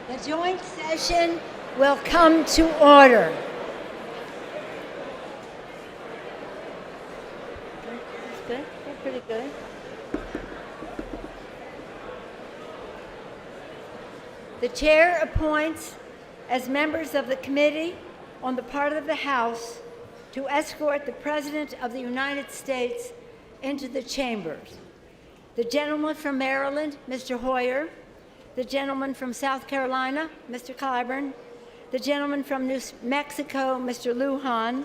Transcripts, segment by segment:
The joint session will come to order. That's good. That's pretty good. The chair appoints as members of the committee on the part of the House to escort the President of the United States into the chambers. The gentleman from Maryland, Mr. Hoyer. The gentleman from South Carolina, Mr. Clyburn. The gentleman from New Mexico, Mr. Lujan.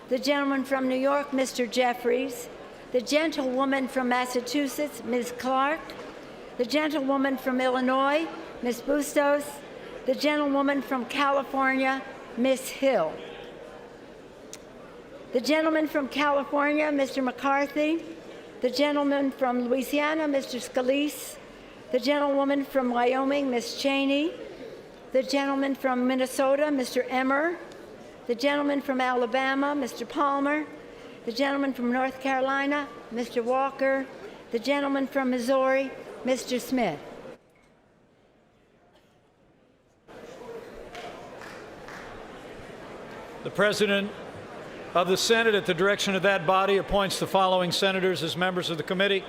The gentleman from New York, Mr. Jeffries. The gentlewoman from Massachusetts, Ms. Clark. The gentlewoman from Illinois, Ms. Bustos. The gentlewoman from California, Ms. Hill. The gentleman from California, Mr. McCarthy. The gentleman from Louisiana, Mr. Scalise. The gentlewoman from Wyoming, Ms. Cheney. The gentleman from Minnesota, Mr. Emmer. The gentleman from Alabama, Mr. Palmer. The gentleman from North Carolina, Mr. Walker. The gentleman from Missouri, Mr. Smith. The President of the Senate, at the direction of that body, appoints the following senators as members of the committee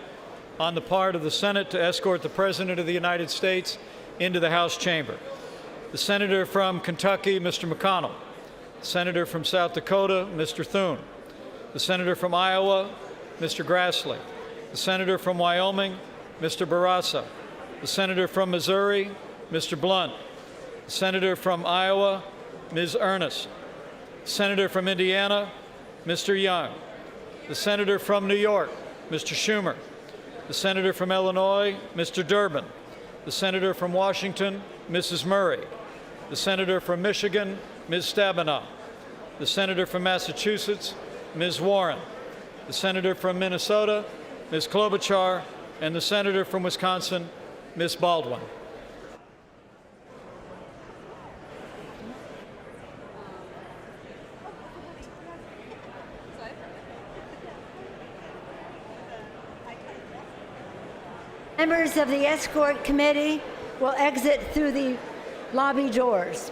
on the part of the Senate to escort the President of the United States into the House chamber. The Senator from Kentucky, Mr. McConnell. The Senator from South Dakota, Mr. Thune. The Senator from Iowa, Mr. Grassley. The Senator from Wyoming, Mr. Barraza. The Senator from Missouri, Mr. Blunt. The Senator from Iowa, Ms. Ernest. The Senator from Indiana, Mr. Young. The Senator from New York, Mr. Schumer. The Senator from Illinois, Mr. Durbin. The Senator from Washington, Mrs. Murray. The Senator from Michigan, Ms. Stabenow. The Senator from Massachusetts, Ms. Warren. The Senator from Minnesota, Ms. Klobuchar. And the Senator from Wisconsin, Ms. Baldwin. Members of the escort committee will exit through the lobby doors.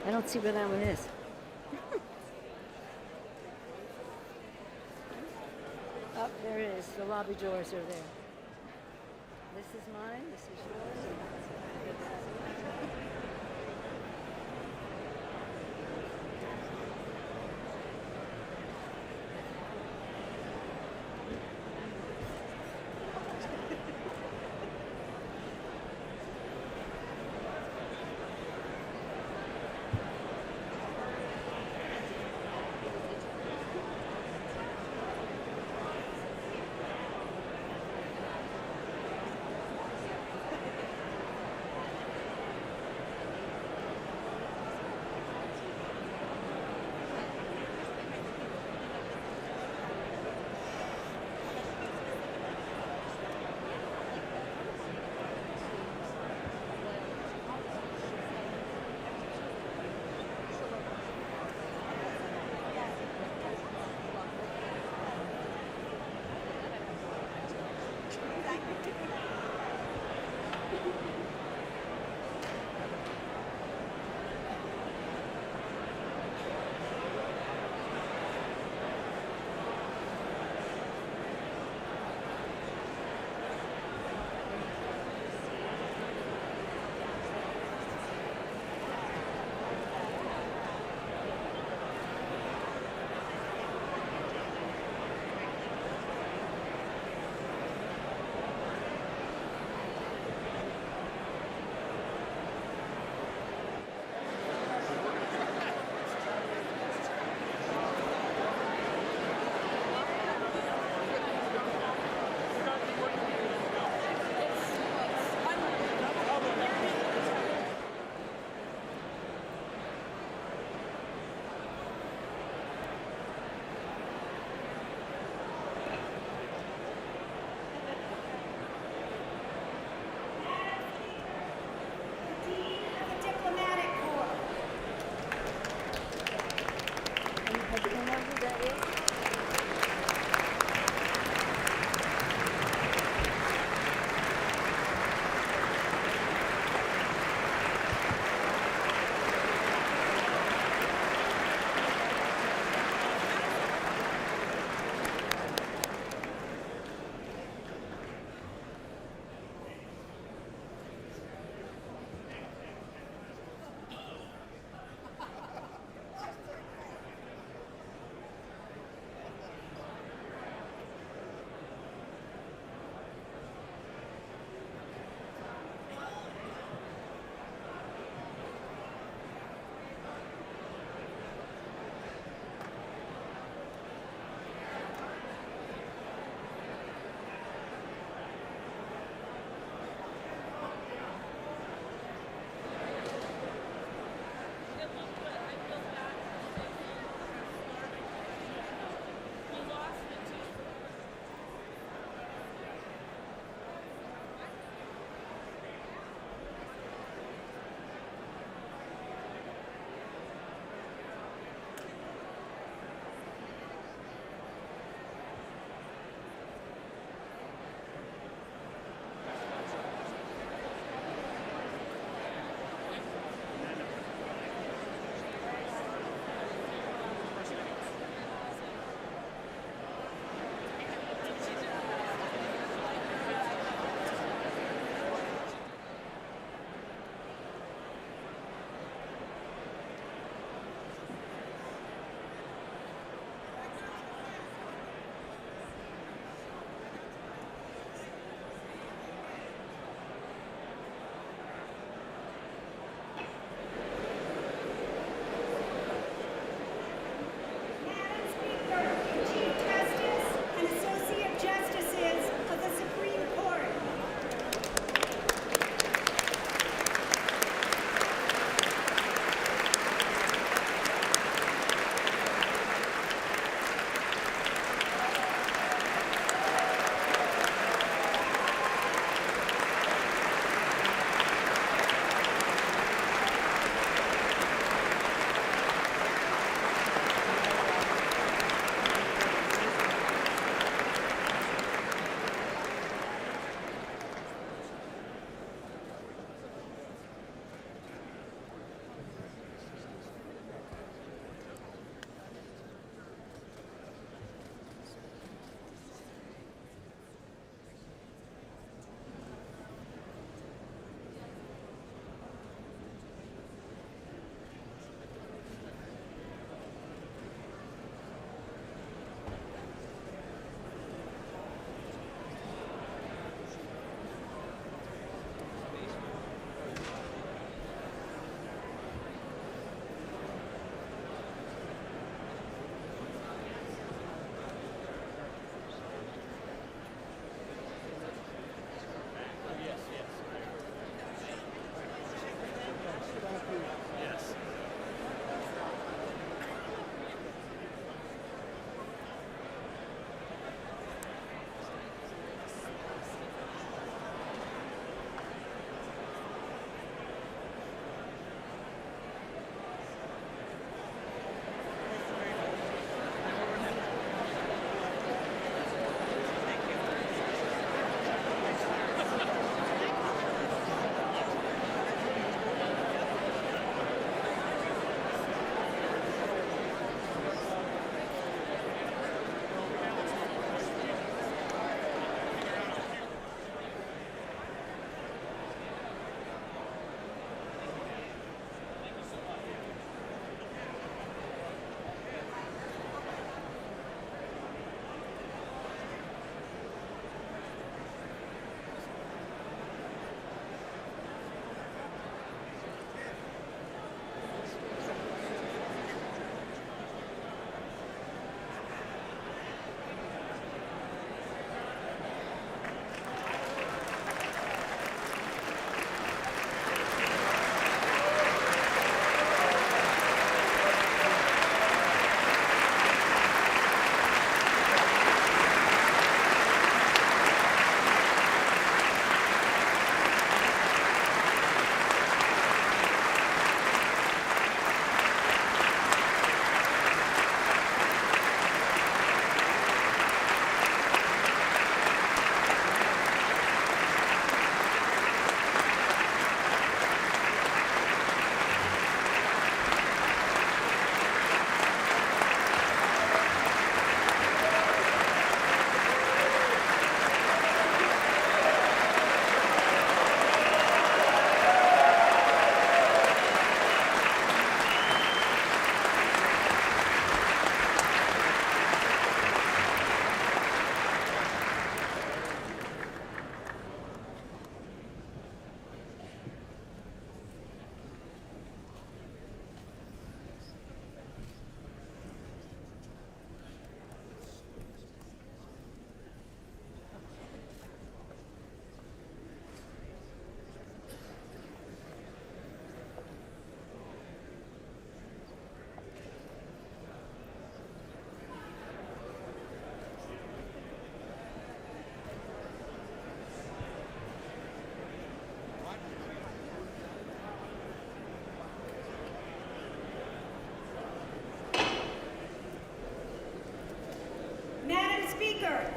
I don't see where that one is. Oh, there it is. The lobby doors are there. This is mine. This is yours.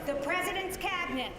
the President's Cabinet.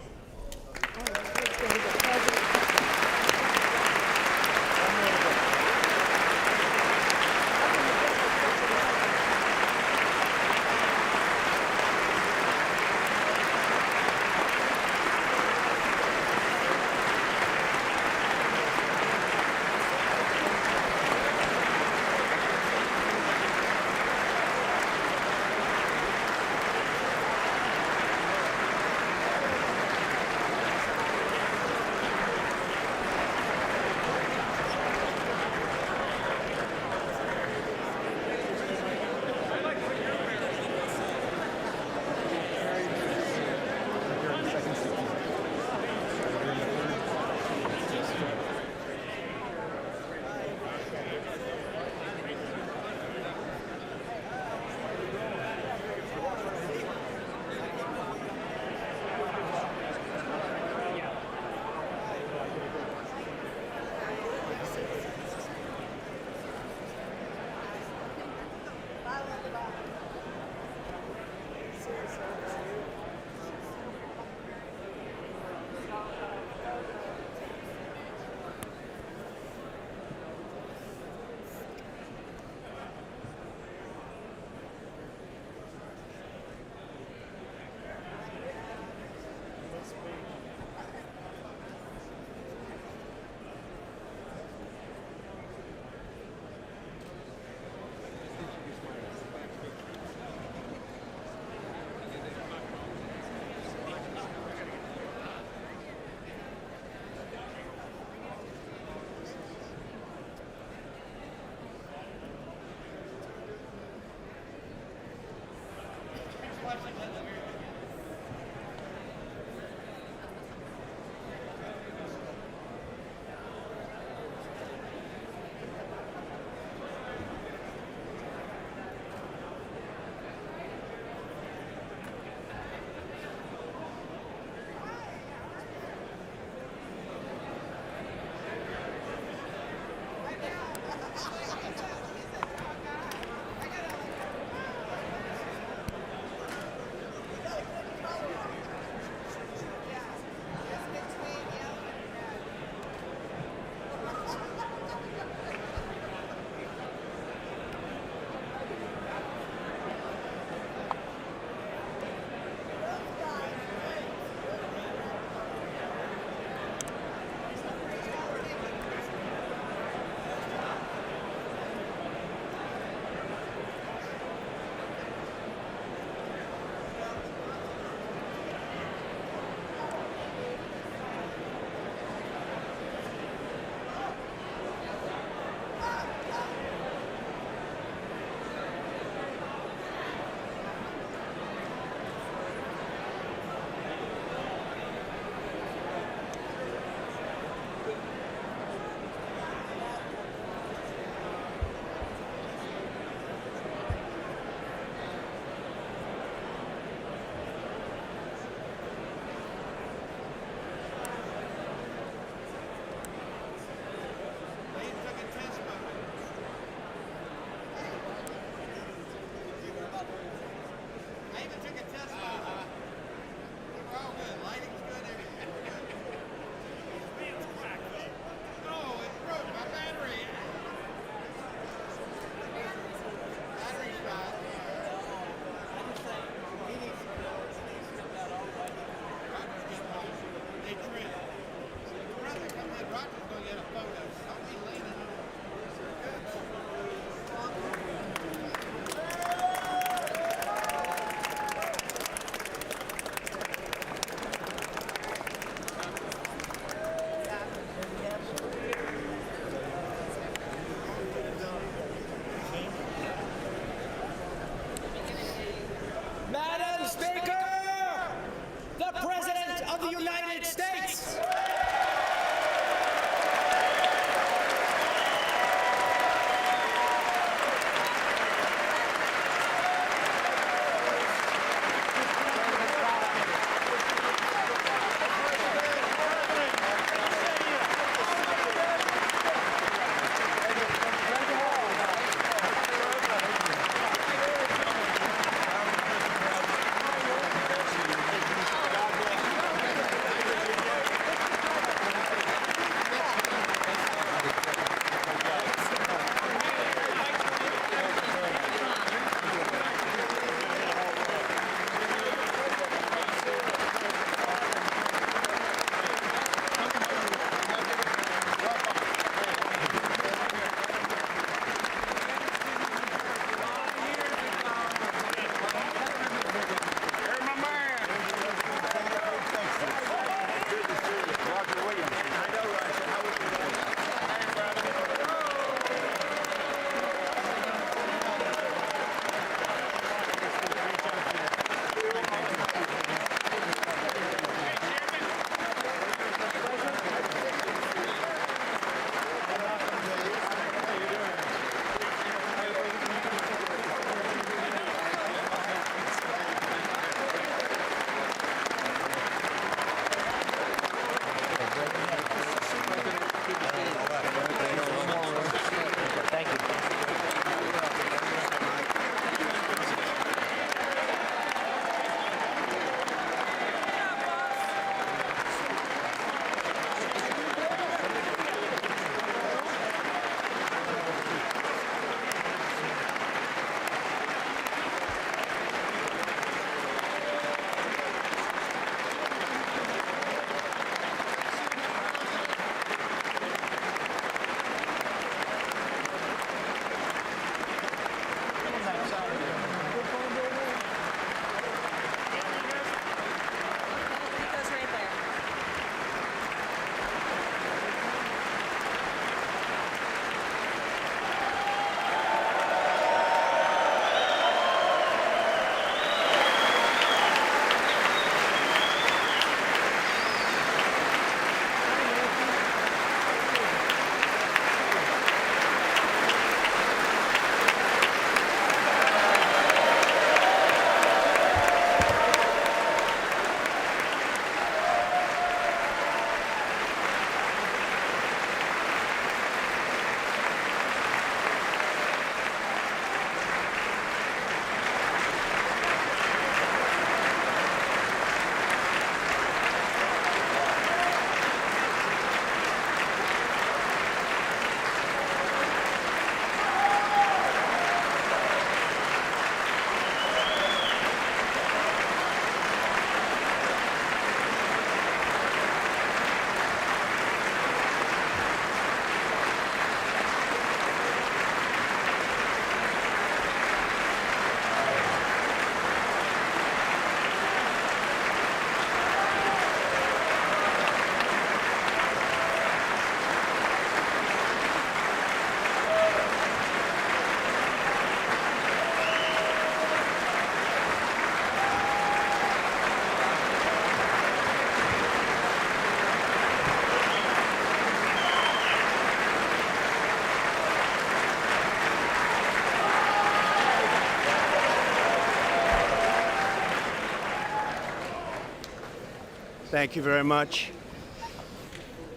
Thank you very much.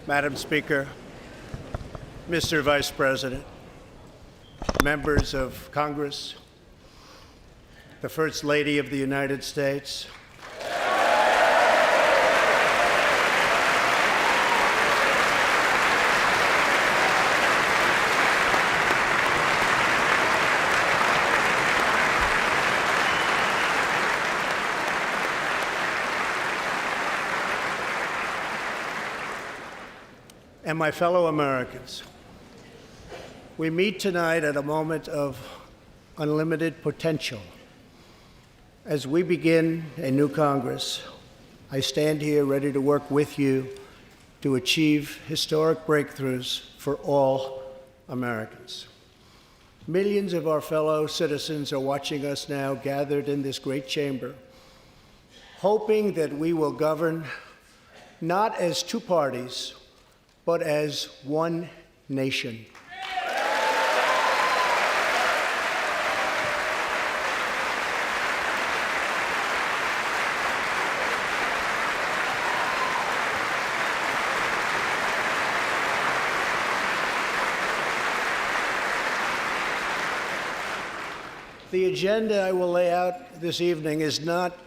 Madam Speaker, Mr. Vice President, members of Congress, the First Lady of the United States, and my fellow Americans. We meet tonight at a moment of unlimited potential. As we begin a new Congress, I stand here ready to work with you to achieve historic breakthroughs for all Americans. Millions of our fellow citizens are watching us now gathered in this great chamber, hoping that we will govern not as two parties, but as one nation. The agenda I will lay out this evening is not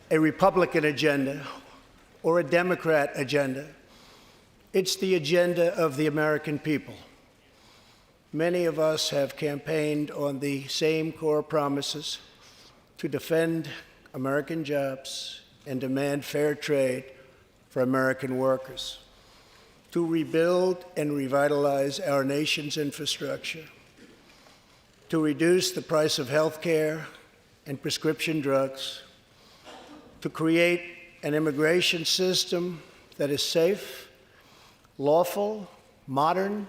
a Republican agenda or a Democrat agenda. It's the agenda of the American people. Many of us have campaigned on the same core promises to defend American jobs and demand fair trade for American workers, to rebuild and revitalize our nation's infrastructure, to reduce the price of health care and prescription drugs, to create an immigration system that is safe, lawful, modern,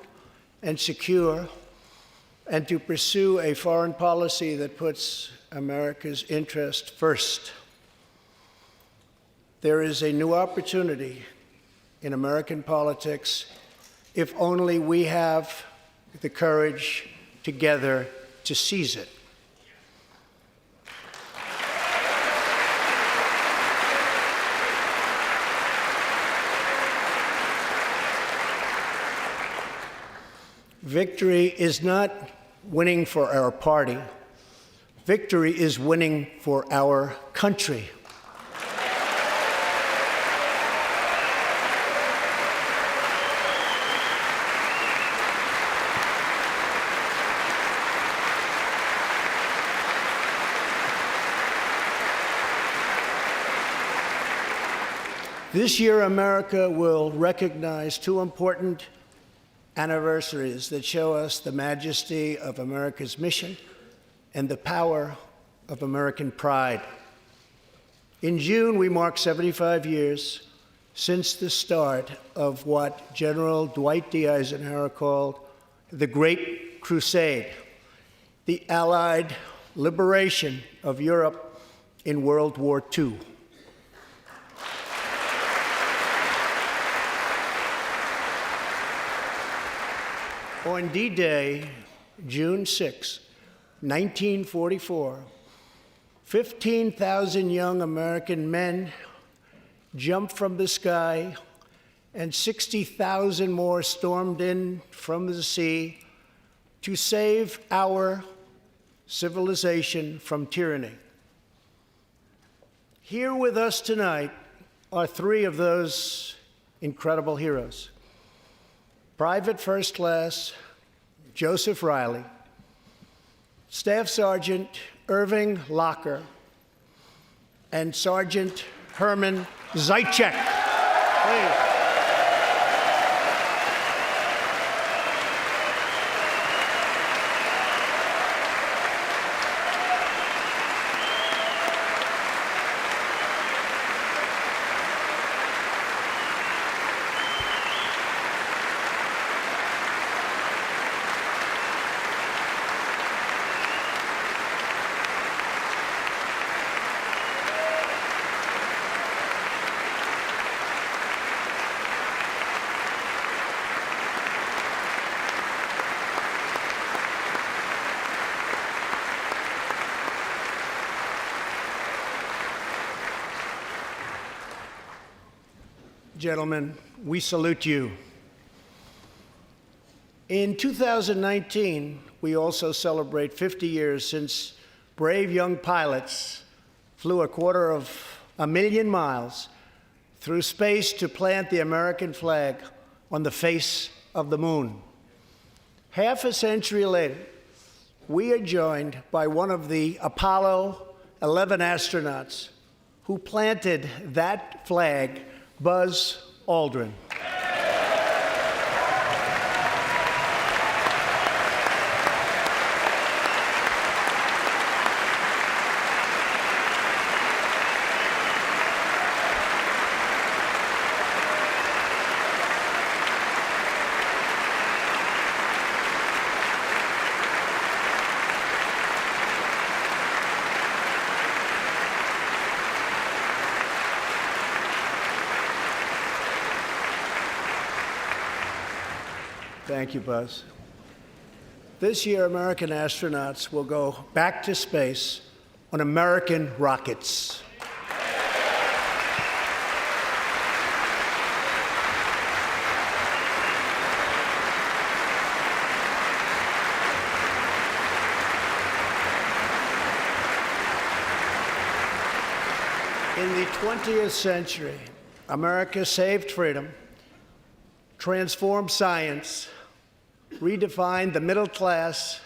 and secure, and to pursue a foreign policy that puts America's interest first. There is a new opportunity in American politics if only we have the courage together to seize it. Victory is not winning for our party. Victory is winning for our country. This year, America will recognize two important anniversaries that show us the majesty of America's mission and the power of American pride. In June, we mark 75 years since the start of what General Dwight D. Eisenhower called the Great Crusade, the Allied liberation of Europe in World War II. On D-Day, June 6, 1944, 15,000 young American men jumped from the sky and 60,000 more stormed in from the sea to save our civilization from tyranny. Here with us tonight are three of those incredible heroes. Private First Class Joseph Riley, Staff Sergeant Irving Locker, and Sergeant Herman Zaitchik. Please. gentlemen, we salute you. In 2019, we also celebrate 50 years since brave young pilots flew 250,000 miles through space to plant the American flag on the face of the moon. Half a century later, we are joined by one of the Apollo 11 astronauts who planted that flag, Buzz Aldrin. Thank you, Buzz. This year, American astronauts will go back to space on American rockets. In the 20th century, America saved freedom, transformed science, redefined the middle class,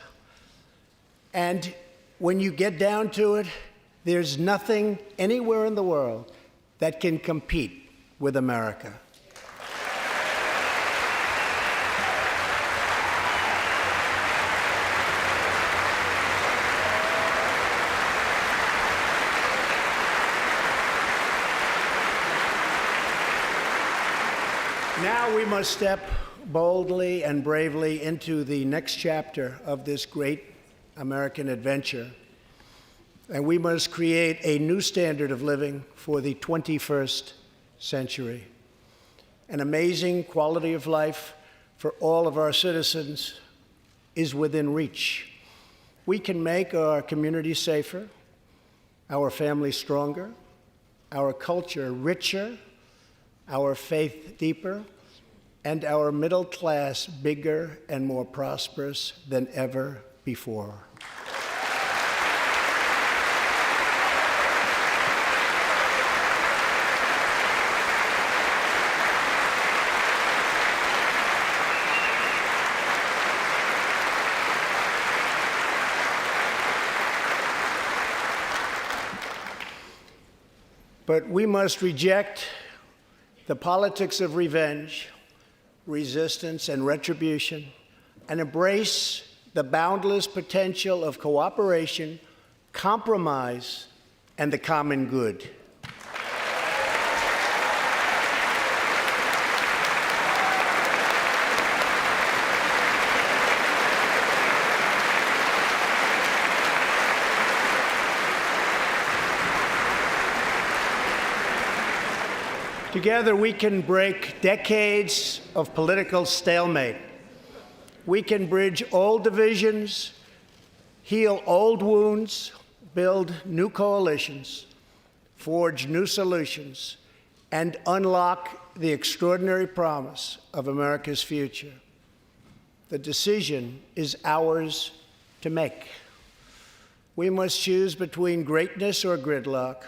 and when you get down to it, there's nothing anywhere in the world that can compete with America. Now we must step boldly and bravely into the next chapter of this great American adventure. And we must create a new standard of living for the 21st century. An amazing quality of life for all of our citizens is within reach. We can make our community safer, our families stronger, our culture richer, our faith deeper, and our middle class bigger and more prosperous than ever before. But we must reject the politics of revenge, resistance, and retribution, and embrace the boundless potential of cooperation, compromise, and the common good. Together, we can break decades of political stalemate. We can bridge old divisions, heal old wounds, build new coalitions, forge new solutions, and unlock the extraordinary promise of America's future. The decision is ours to make. We must choose between greatness or gridlock,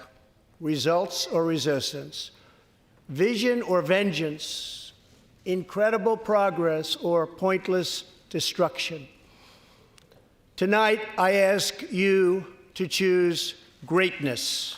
results or resistance, vision or vengeance, incredible progress or pointless destruction. Tonight, I ask you to choose greatness.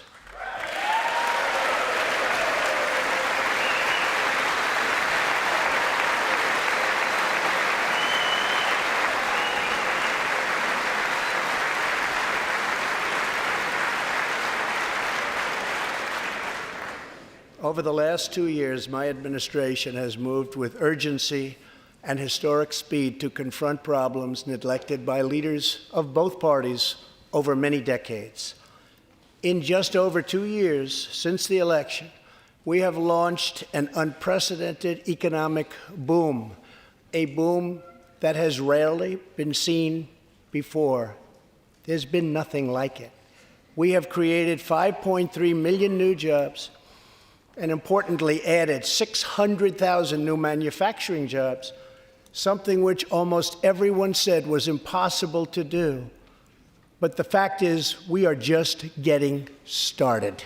Over the last 2 years, my administration has moved with urgency and historic speed to confront problems neglected by leaders of both parties over many decades. In just over 2 years since the election, we have launched an unprecedented economic boom, a boom that has rarely been seen before. There's been nothing like it. We have created 5.3 million new jobs, and importantly added 600,000 new manufacturing jobs, something which almost everyone said was impossible to do. But the fact is, we are just getting started.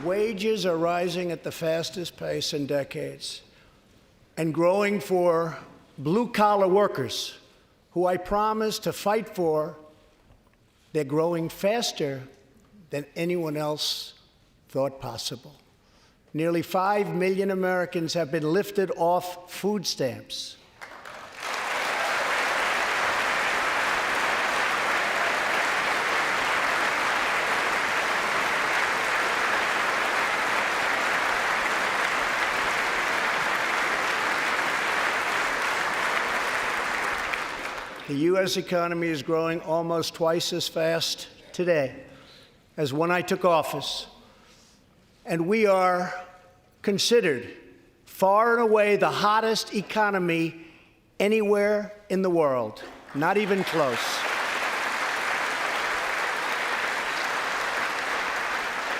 Wages are rising at the fastest pace in decades and growing for blue-collar workers who I promised to fight for. They're growing faster than anyone else thought possible. Nearly 5 million Americans have been lifted off food stamps. The U.S. economy is growing almost twice as fast today as when I took office, and we are considered far and away the hottest economy anywhere in the world, not even close.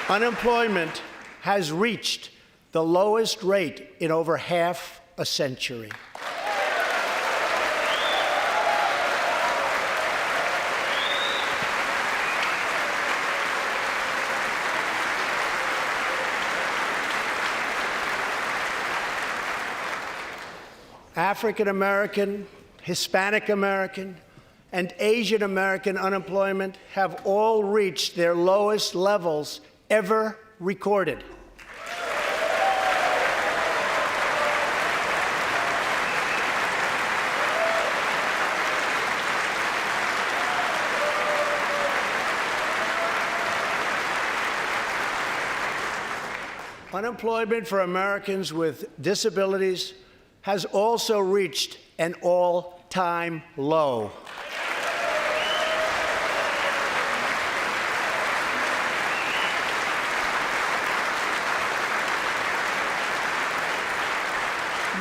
Unemployment has reached the lowest rate in over half a century. African American, Hispanic American, and Asian American unemployment have all reached their lowest levels ever recorded. Unemployment for Americans with disabilities has also reached an all-time low.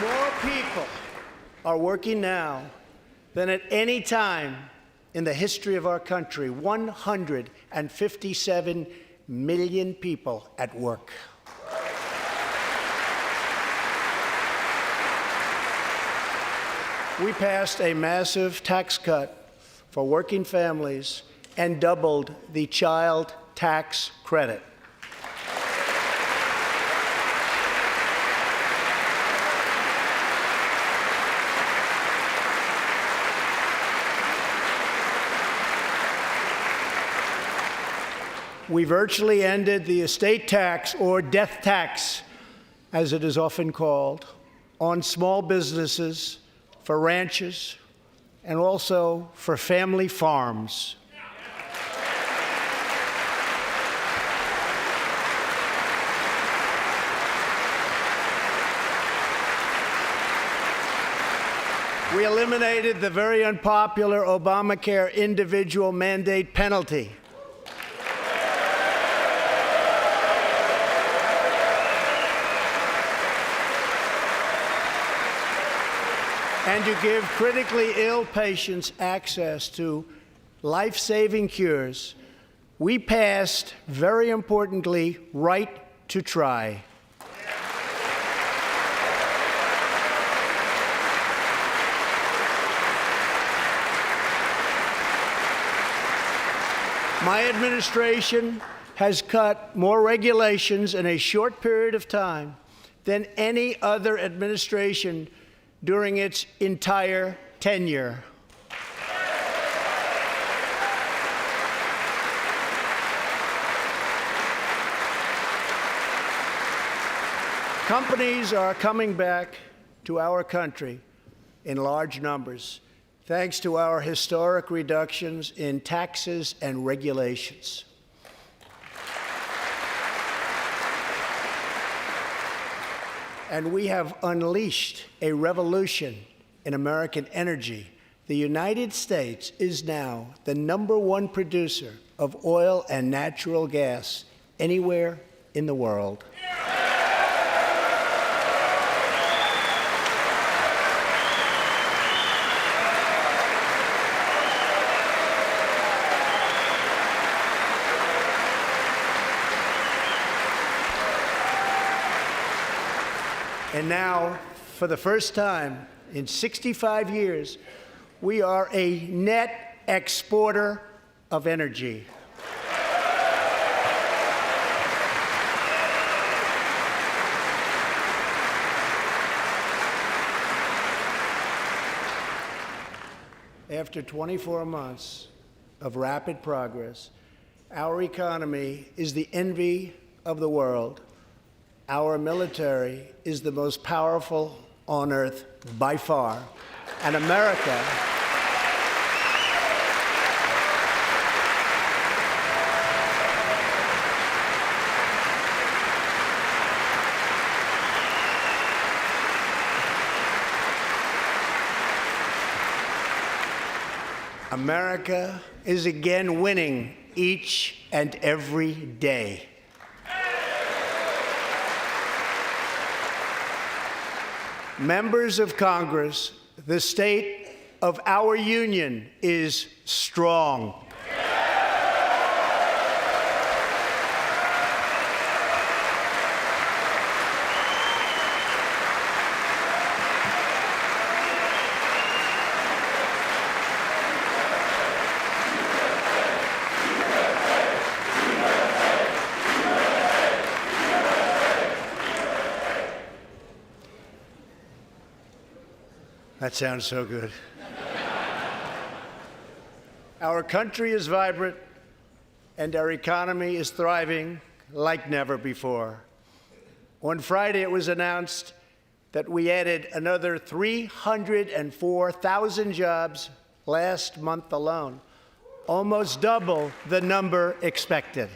More people are working now than at any time in the history of our country. 157 million people at work. We passed a massive tax cut for working families and doubled the child tax credit. We virtually ended the estate tax, or death tax, as it is often called, on small businesses, for ranches, and also for family farms. We eliminated the very unpopular Obamacare individual mandate penalty. And to give critically ill patients access to life-saving cures, we passed, very importantly, right to try. My administration has cut more regulations in a short period of time than any other administration during its entire tenure. Companies are coming back to our country in large numbers, thanks to our historic reductions in taxes and regulations. And we have unleashed a revolution in American energy. The United States is now the #1 producer of oil and natural gas anywhere in the world. And now, for the first time in 65 years, we are a net exporter of energy. After 24 months of rapid progress, our economy is the envy of the world. Our military is the most powerful on earth by far. And America America is again winning each and every day. Members of Congress, the state of our union is strong. That sounds so good. Our country is vibrant, and our economy is thriving like never before. On Friday, it was announced that we added another 304,000 jobs last month alone, almost double the number expected.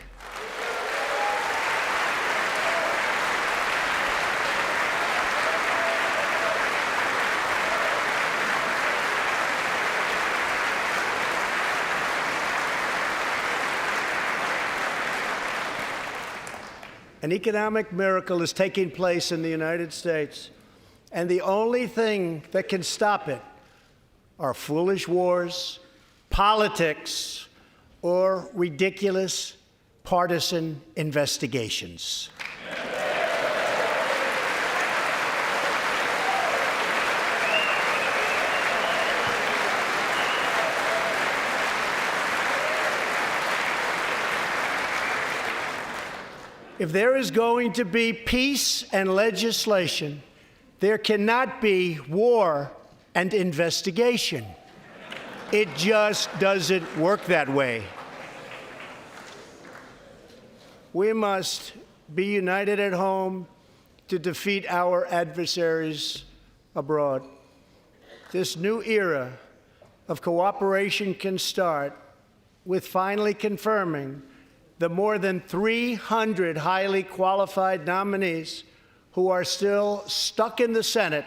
An economic miracle is taking place in the United States, and the only thing that can stop it are foolish wars, politics, or ridiculous partisan investigations. If there is going to be peace and legislation, there cannot be war and investigation. It just doesn't work that way. We must be united at home to defeat our adversaries abroad. This new era of cooperation can start with finally confirming the more than 300 highly qualified nominees who are still stuck in the Senate,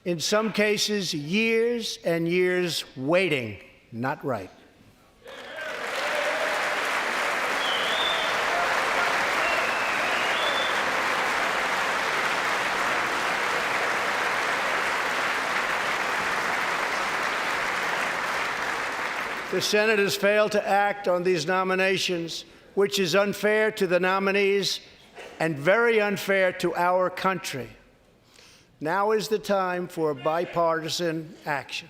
in some cases years and years waiting. Not right. The Senate has failed to act on these nominations, which is unfair to the nominees and very unfair to our country. Now is the time for bipartisan action.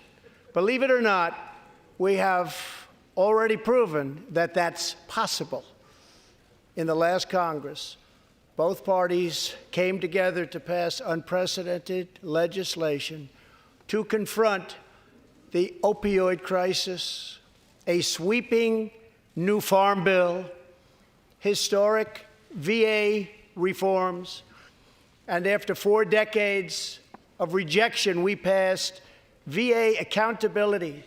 Believe it or not, we have already proven that that's possible. In the last Congress, both parties came together to pass unprecedented legislation to confront the opioid crisis, a sweeping new farm bill, historic VA reforms, and after 4 decades of rejection, we passed VA accountability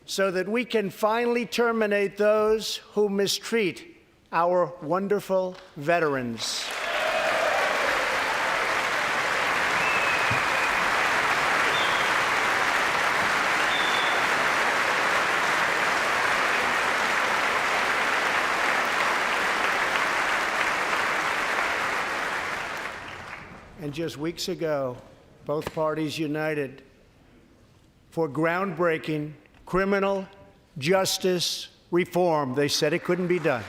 so that we can finally terminate those who mistreat our wonderful veterans. And just weeks ago, both parties united for groundbreaking criminal justice reform. They said it couldn't be done.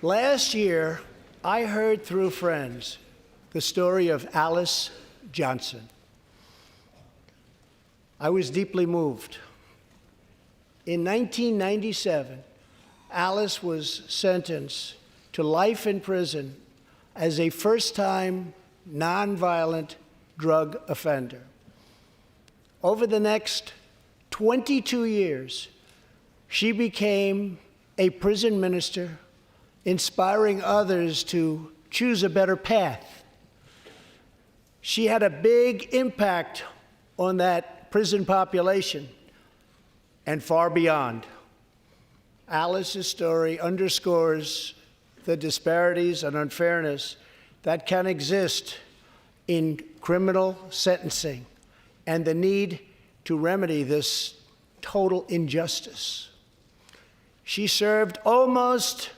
Last year, I heard through friends the story of Alice Johnson. I was deeply moved. In 1997, Alice was sentenced to life in prison as a first-time nonviolent drug offender. Over the next 22 years, she became a prison minister, inspiring others to choose a better path. She had a big impact on that prison population and far beyond. Alice's story underscores the disparities and unfairness that can exist in criminal sentencing and the need to remedy this total injustice. She served almost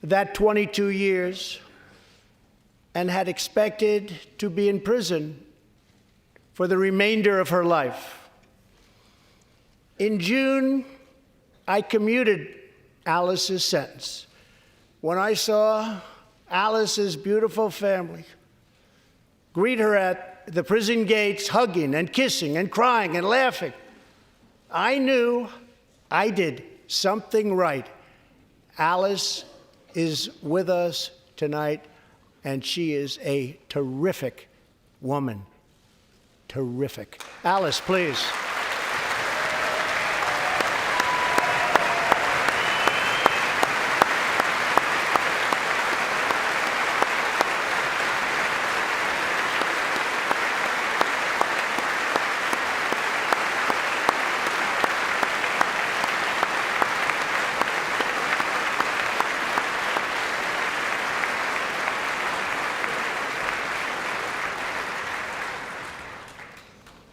that 22 years and had expected to be in prison for the remainder of her life. In June, I commuted Alice's sentence. When I saw Alice's beautiful family greet her at the prison gates, hugging and kissing and crying and laughing, I knew I did something right. Alice is with us tonight, and she is a terrific woman. Terrific. Alice, please.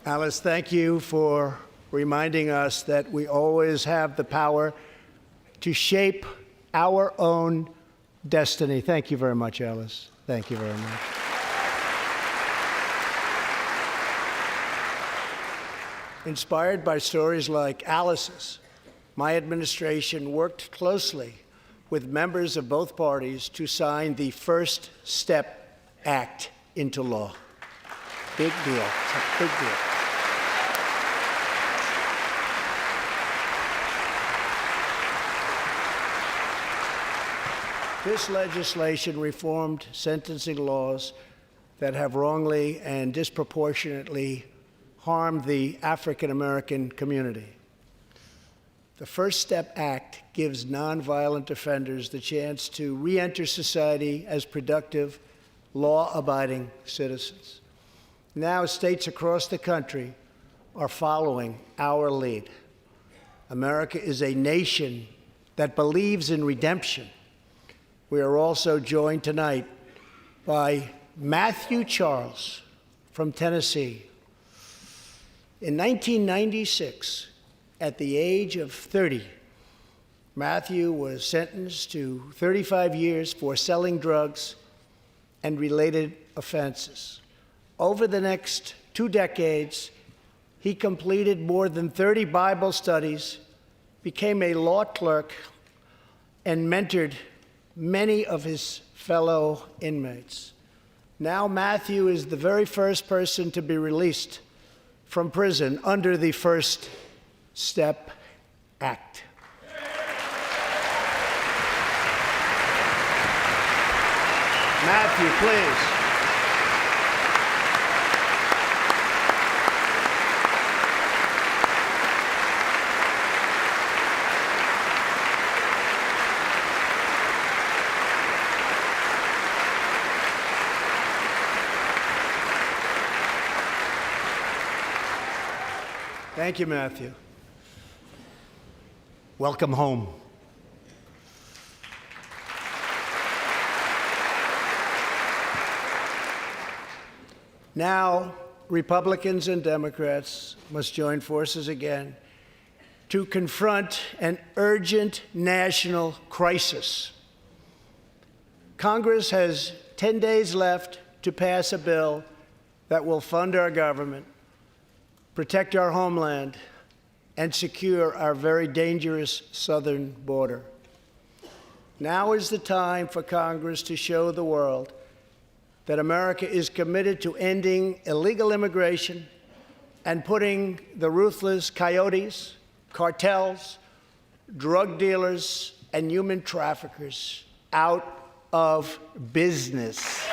Alice, thank you for reminding us that we always have the power to shape our own destiny. Thank you very much, Alice. Thank you very much. Inspired by stories like Alice's, my administration worked closely with members of both parties to sign the First Step Act into law. Big deal. It's a big deal. This legislation reformed sentencing laws that have wrongly and disproportionately harmed the African American community. The First Step Act gives nonviolent offenders the chance to re-enter society as productive, law-abiding citizens. Now, states across the country are following our lead. America is a nation that believes in redemption. We are also joined tonight by Matthew Charles from Tennessee. In 1996, at the age of 30, Matthew was sentenced to 35 years for selling drugs and related offenses. Over the next 2 decades, he completed more than 30 Bible studies, became a law clerk, and mentored many of his fellow inmates. Now Matthew is the very first person to be released from prison under the First Step Act. Matthew, please. Thank you, Matthew. Welcome home. Now, Republicans and Democrats must join forces again to confront an urgent national crisis. Congress has 10 days left to pass a bill that will fund our government, protect our homeland, and secure our very dangerous southern border. Now is the time for Congress to show the world that America is committed to ending illegal immigration and putting the ruthless coyotes, cartels, drug dealers, and human traffickers out of business.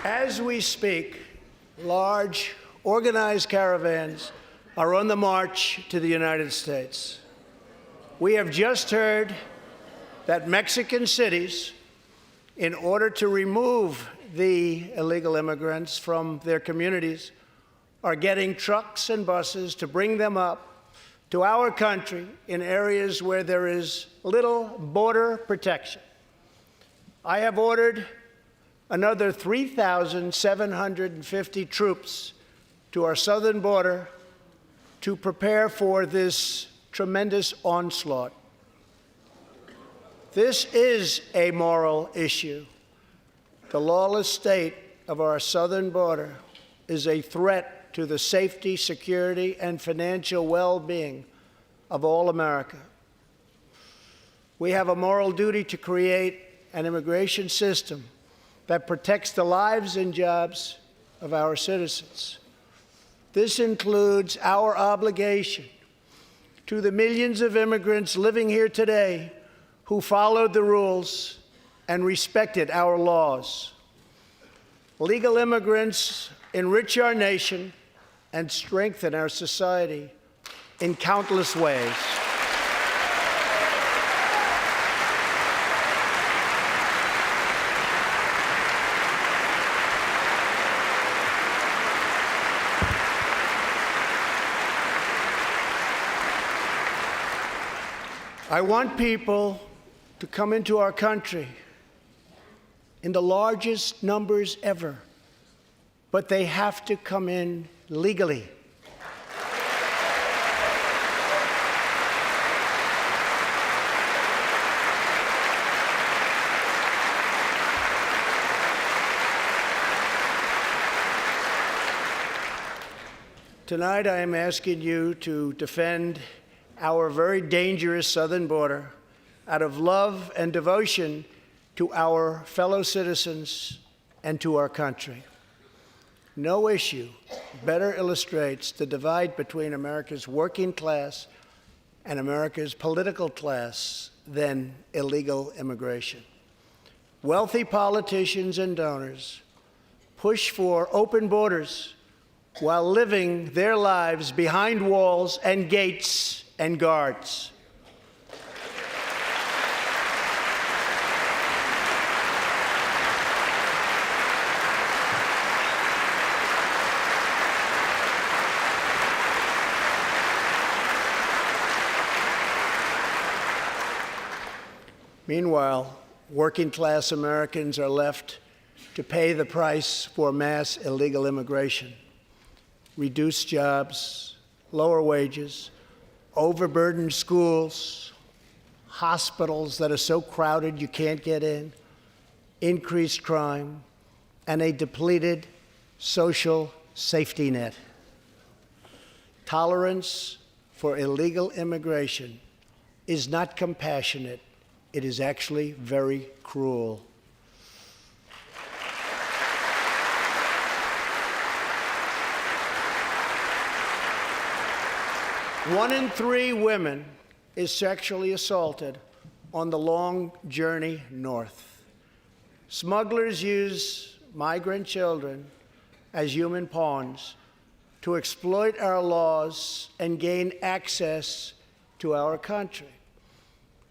As we speak, large, organized caravans are on the march to the United States. We have just heard that Mexican cities, in order to remove the illegal immigrants from their communities, are getting trucks and buses to bring them up to our country in areas where there is little border protection. I have ordered another 3,750 troops to our southern border to prepare for this tremendous onslaught. This is a moral issue. The lawless state of our southern border is a threat to the safety, security, and financial well-being of all America. We have a moral duty to create an immigration system that protects the lives and jobs of our citizens. This includes our obligation to the millions of immigrants living here today who followed the rules and respected our laws. Legal immigrants enrich our nation and strengthen our society in countless ways. I want people to come into our country in the largest numbers ever, but they have to come in legally. Tonight, I am asking you to defend our very dangerous southern border out of love and devotion to our fellow citizens and to our country. No issue better illustrates the divide between America's working class and America's political class than illegal immigration. Wealthy politicians and donors push for open borders while living their lives behind walls and gates and guards. Meanwhile, working-class Americans are left to pay the price for mass illegal immigration. Reduced jobs, lower wages, overburdened schools, hospitals that are so crowded you can't get in, increased crime, and a depleted social safety net. Tolerance for illegal immigration is not compassionate. It is actually very cruel. One in 3 women is sexually assaulted on the long journey north. Smugglers use migrant children as human pawns to exploit our laws and gain access to our country.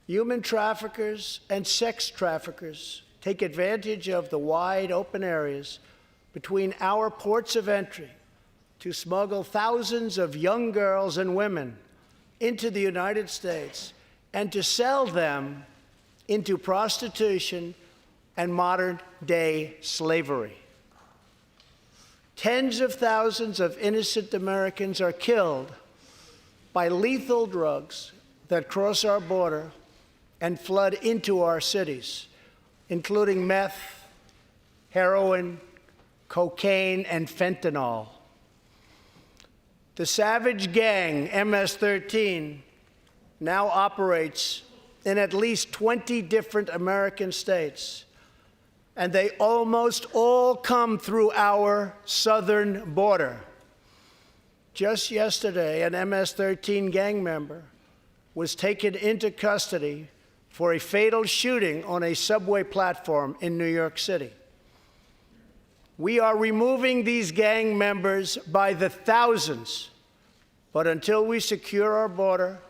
Human traffickers and sex traffickers take advantage of the wide open areas between our ports of entry to smuggle thousands of young girls and women into the United States and to sell them into prostitution and modern-day slavery. Tens of thousands of innocent Americans are killed by lethal drugs that cross our border and flood into our cities, including meth, heroin, cocaine, and fentanyl. The savage gang, MS-13, now operates in at least 20 different American states, and they almost all come through our southern border. Just yesterday, an MS-13 gang member was taken into custody for a fatal shooting on a subway platform in New York City. We are removing these gang members by the thousands, but until we secure our border,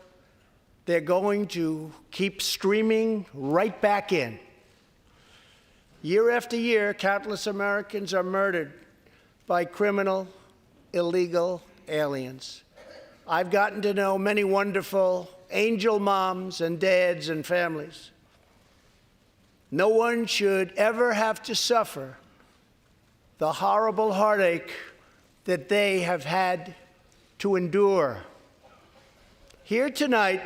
they're going to keep streaming right back in. Year after year, countless Americans are murdered by criminal, illegal aliens. I've gotten to know many wonderful angel moms and dads and families. No one should ever have to suffer the horrible heartache that they have had to endure. Here tonight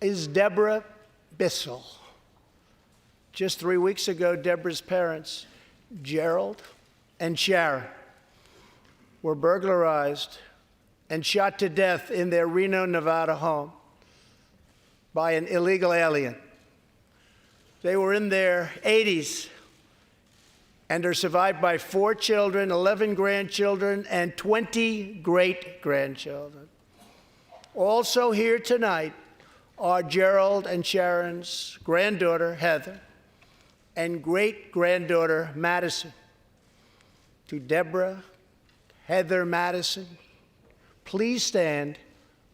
is Deborah Bissell. Just 3 weeks ago, Deborah's parents, Gerald and Sharon, were burglarized and shot to death in their Reno, Nevada home by an illegal alien. They were in their 80s and are survived by 4 children, 11 grandchildren, and 20 great-grandchildren. Also here tonight are Gerald and Sharon's granddaughter, Heather, and great-granddaughter, Madison. To Deborah, Heather, Madison, please stand.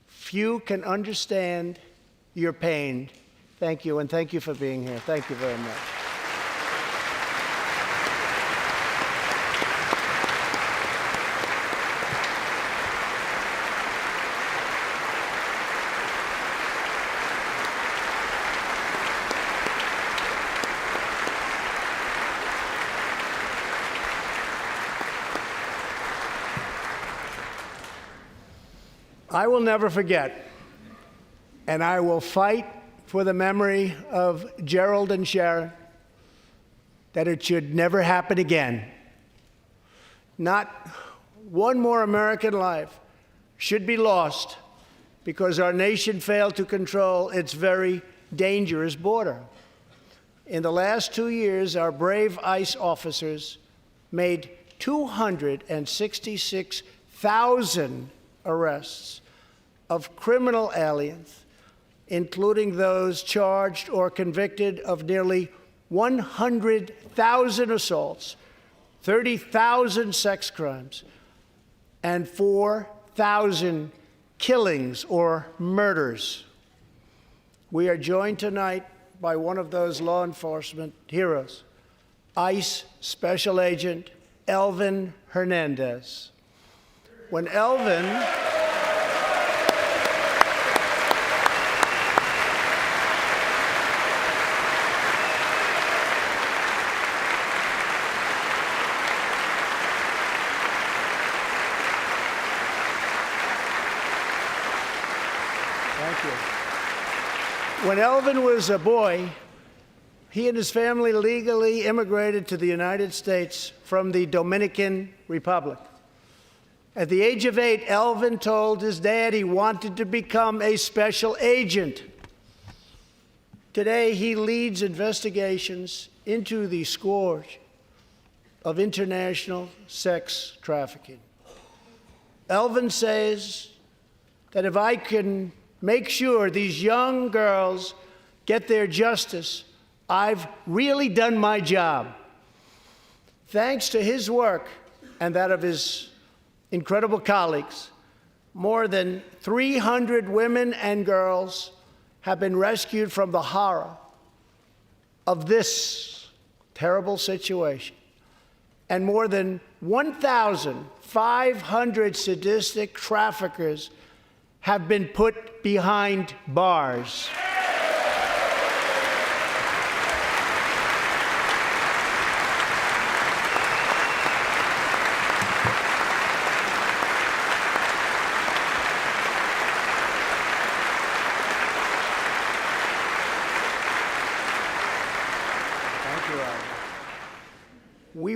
Few can understand your pain. Thank you, and thank you for being here. Thank you very much. I will never forget, and I will fight for the memory of Gerald and Sharon, that it should never happen again. Not one more American life should be lost because our nation failed to control its very dangerous border. In the last 2 years, our brave ICE officers made 266,000 arrests of criminal aliens, including those charged or convicted of nearly 100,000 assaults, 30,000 sex crimes, and 4,000 killings or murders. We are joined tonight by one of those law enforcement heroes, ICE Special Agent Elvin Hernandez. When Elvin When Elvin was a boy, he and his family legally immigrated to the United States from the Dominican Republic. At the age of 8, Elvin told his dad he wanted to become a special agent. Today, he leads investigations into the scourge of international sex trafficking. Elvin says that if I can make sure these young girls get their justice, I've really done my job. Thanks to his work and that of his incredible colleagues, more than 300 women and girls have been rescued from the horror of this terrible situation. And more than 1,500 sadistic traffickers have been put behind bars.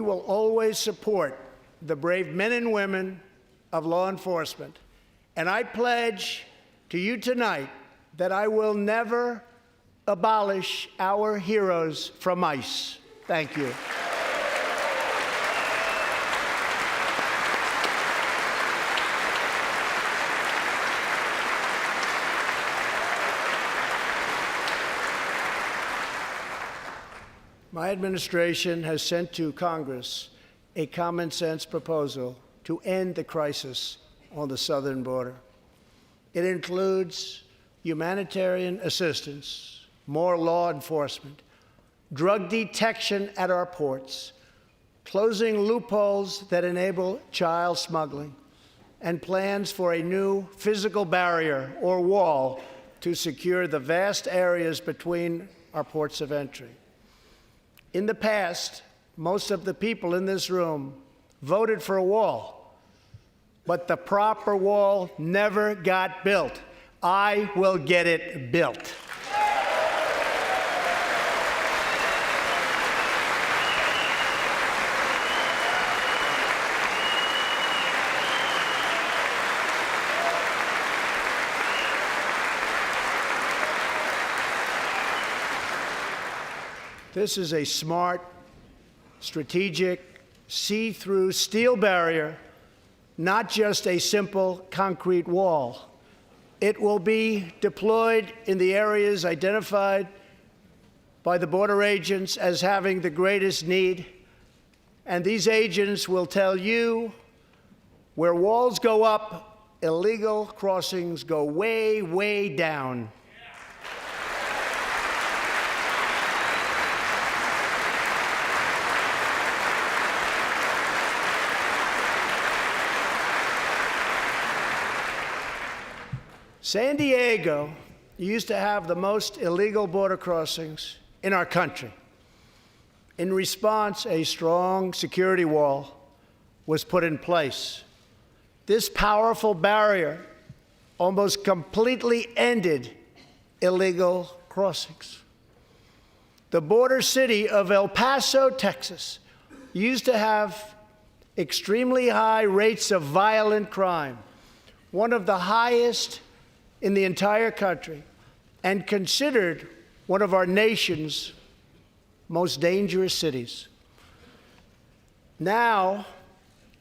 we will always support the brave men and women of law enforcement. And I pledge to you tonight that I will never abolish our heroes from ICE. Thank you. My administration has sent to Congress a common sense proposal to end the crisis on the southern border. It includes humanitarian assistance, more law enforcement, drug detection at our ports, closing loopholes that enable child smuggling, and plans for a new physical barrier or wall to secure the vast areas between our ports of entry. In the past, most of the people in this room voted for a wall, but the proper wall never got built. I will get it built. This is a smart, strategic, see-through steel barrier, not just a simple concrete wall. It will be deployed in the areas identified by the border agents as having the greatest need, and these agents will tell you where walls go up, illegal crossings go way, way down. San Diego used to have the most illegal border crossings in our country. In response, a strong security wall was put in place. This powerful barrier almost completely ended illegal crossings. The border city of El Paso, Texas, used to have extremely high rates of violent crime, one of the highest in the entire country, and considered one of our nation's most dangerous cities. Now,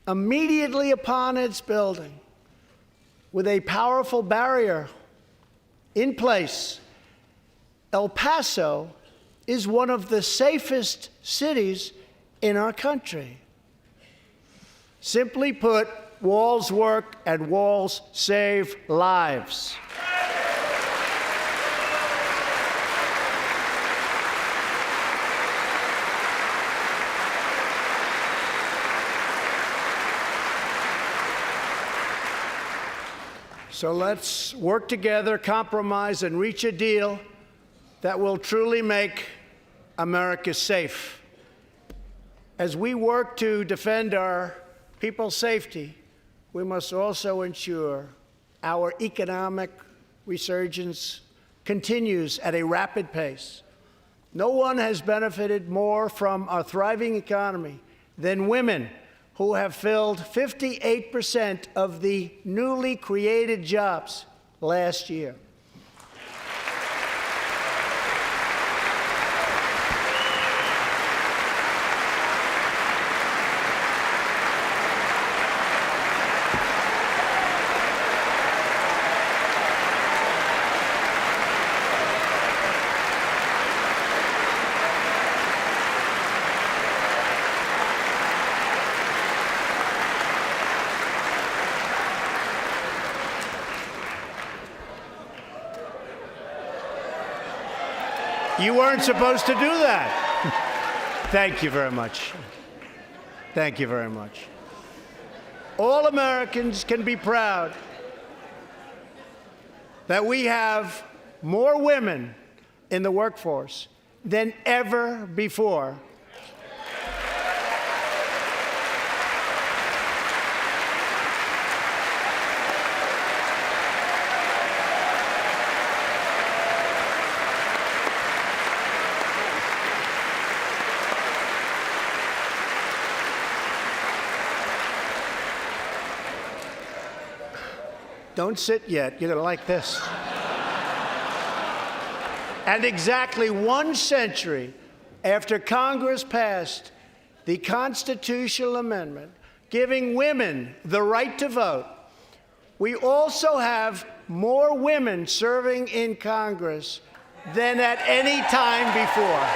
immediately upon its building, with a powerful barrier in place, El Paso is one of the safest cities in our country. Simply put, walls work and walls save lives. So let's work together, compromise, and reach a deal that will truly make America safe. As we work to defend our people's safety, we must also ensure our economic resurgence continues at a rapid pace. No one has benefited more from our thriving economy than women, who have filled 58% of the newly created jobs last year. You weren't supposed to do that. Thank you very much. Thank you very much. All Americans can be proud that we have more women in the workforce than ever before. Don't sit yet. You're going to like this. And exactly 1 century after Congress passed the constitutional amendment giving women the right to vote, we also have more women serving in Congress than at any time before.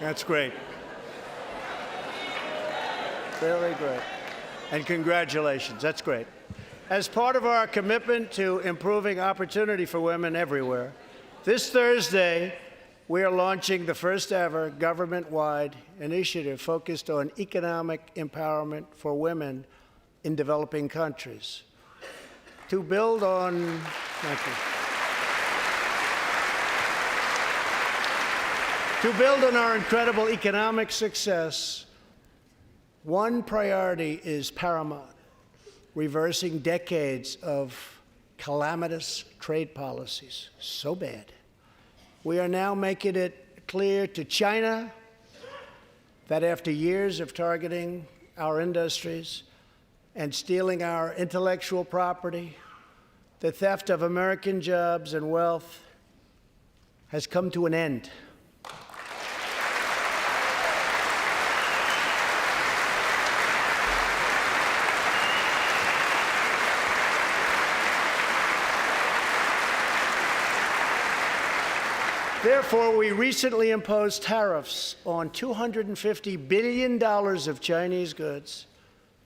That's great. Very great. And congratulations. That's great. As part of our commitment to improving opportunity for women everywhere, this Thursday, we are launching the first ever government-wide initiative focused on economic empowerment for women in developing countries. To build on, thank you. To build on our incredible economic success, one priority is paramount: reversing decades of calamitous trade policies. So bad. We are now making it clear to China that after years of targeting our industries and stealing our intellectual property, the theft of American jobs and wealth has come to an end. Therefore, we recently imposed tariffs on $250 billion of Chinese goods,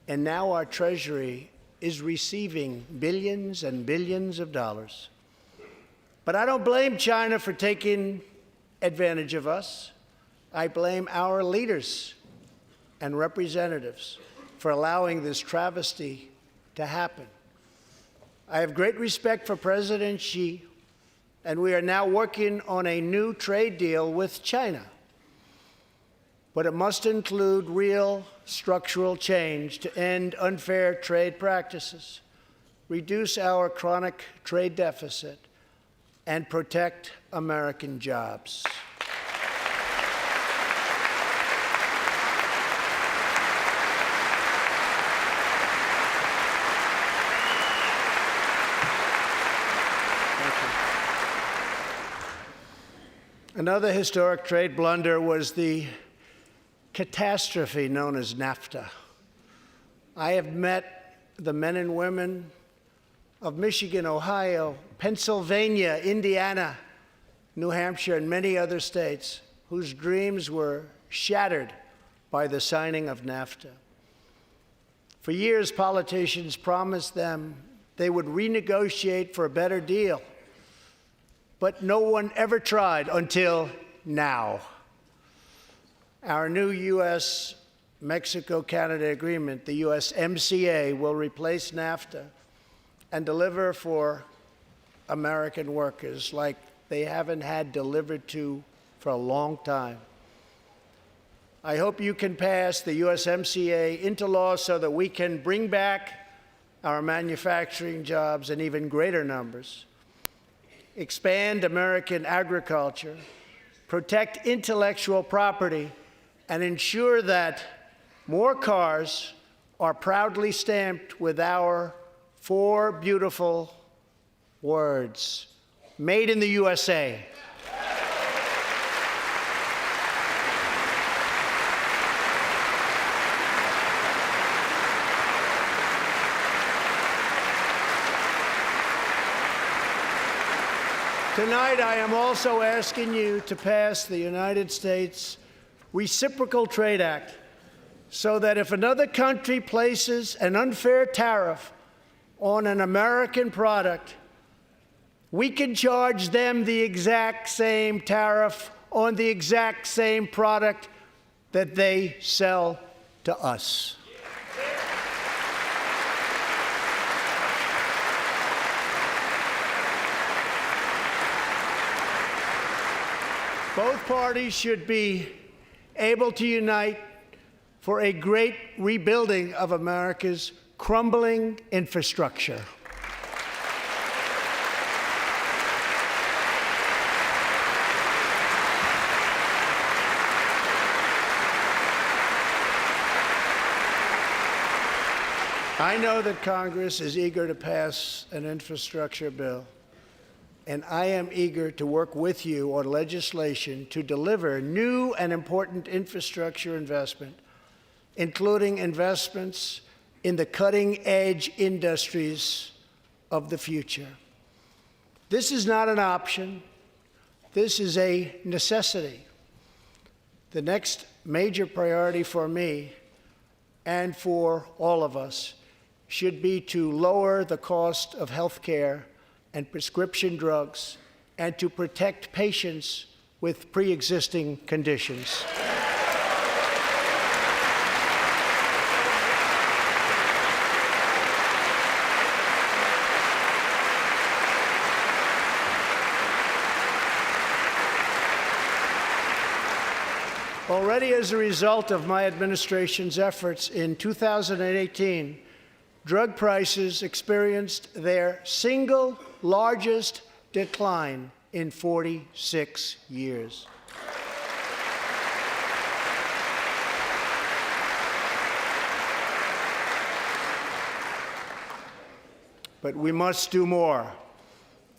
and now our Treasury is receiving billions and billions of dollars. But I don't blame China for taking advantage of us. I blame our leaders and representatives for allowing this travesty to happen. I have great respect for President Xi, and we are now working on a new trade deal with China. But it must include real structural change to end unfair trade practices, reduce our chronic trade deficit, and protect American jobs. Another historic trade blunder was the catastrophe known as Nafta. I have met the men and women of Michigan, Ohio, Pennsylvania, Indiana, New Hampshire, and many other states whose dreams were shattered by the signing of Nafta. For years, politicians promised them they would renegotiate for a better deal, but no one ever tried until now. Our new U.S.-Mexico-Canada agreement, the USMCA, will replace Nafta and deliver for American workers like they haven't had delivered to for a long time. I hope you can pass the USMCA into law so that we can bring back our manufacturing jobs in even greater numbers, expand American agriculture, protect intellectual property, and ensure that more cars are proudly stamped with our 4 beautiful words, made in the USA. Tonight, I am also asking you to pass the United States Reciprocal Trade Act so that if another country places an unfair tariff on an American product, we can charge them the exact same tariff on the exact same product that they sell to us. Both parties should be able to unite for a great rebuilding of America's crumbling infrastructure. I know that Congress is eager to pass an infrastructure bill, and I am eager to work with you on legislation to deliver new and important infrastructure investment, including investments in the cutting-edge industries of the future. This is not an option. This is a necessity. The next major priority for me and for all of us should be to lower the cost of health care and prescription drugs, and to protect patients with pre-existing conditions. Already as a result of my administration's efforts in 2018, drug prices experienced their single largest decline in 46 years. But we must do more.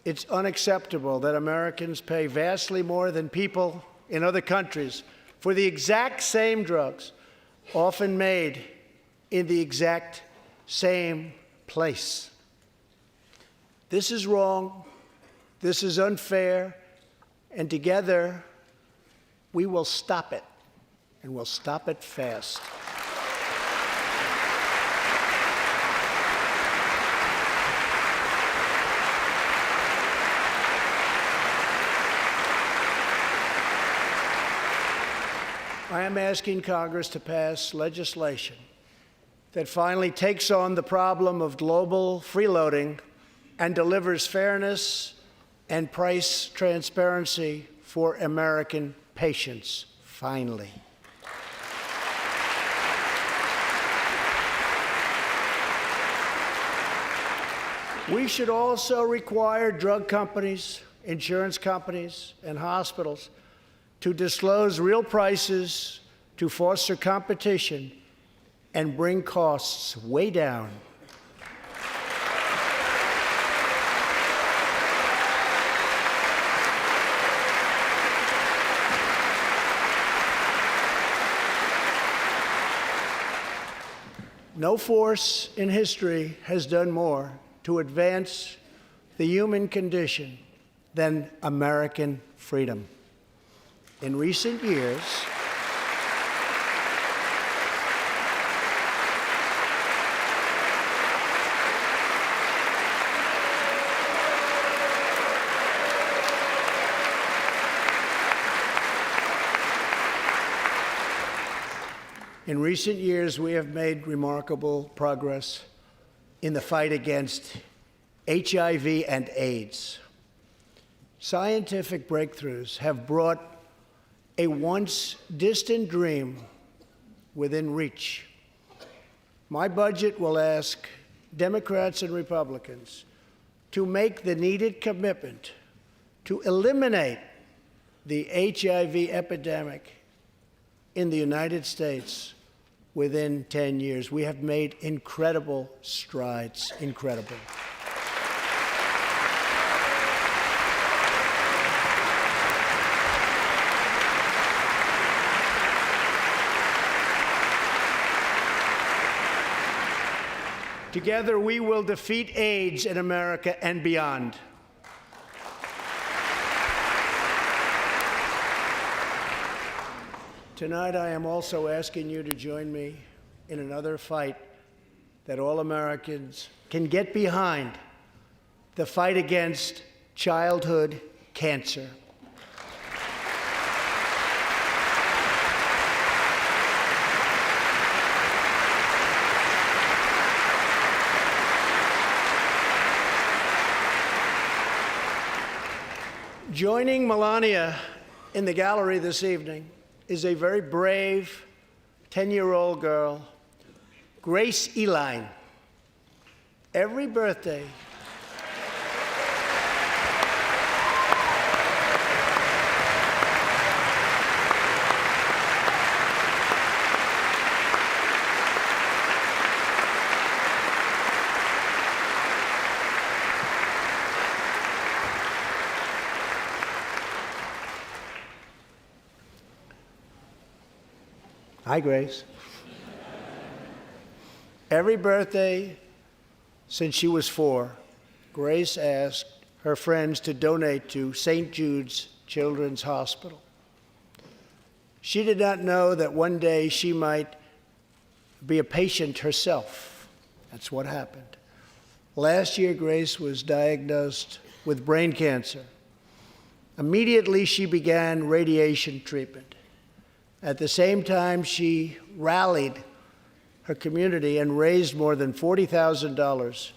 It's unacceptable that Americans pay vastly more than people in other countries for the exact same drugs, often made in the exact same place. This is wrong, this is unfair, and together we will stop it, and we'll stop it fast. I am asking Congress to pass legislation that finally takes on the problem of global freeloading and delivers fairness and price transparency for American patients, finally. We should also require drug companies, insurance companies, and hospitals to disclose real prices to foster competition and bring costs way down. No force in history has done more to advance the human condition than American freedom. In recent years, we have made remarkable progress in the fight against HIV and AIDS. Scientific breakthroughs have brought a once distant dream within reach. My budget will ask Democrats and Republicans to make the needed commitment to eliminate the HIV epidemic in the United States within 10 years. We have made incredible strides, incredible. Together, we will defeat AIDS in America and beyond. Tonight, I am also asking you to join me in another fight that all Americans can get behind, the fight against childhood cancer. Joining Melania in the gallery this evening is a very brave 10-year-old girl, Grace Eline. Every birthday, hi, Grace. Every birthday since she was 4, Grace asked her friends to donate to St. Jude's Children's Hospital. She did not know that one day she might be a patient herself. That's what happened. Last year, Grace was diagnosed with brain cancer. Immediately, she began radiation treatment. At the same time, she rallied her community and raised more than $40,000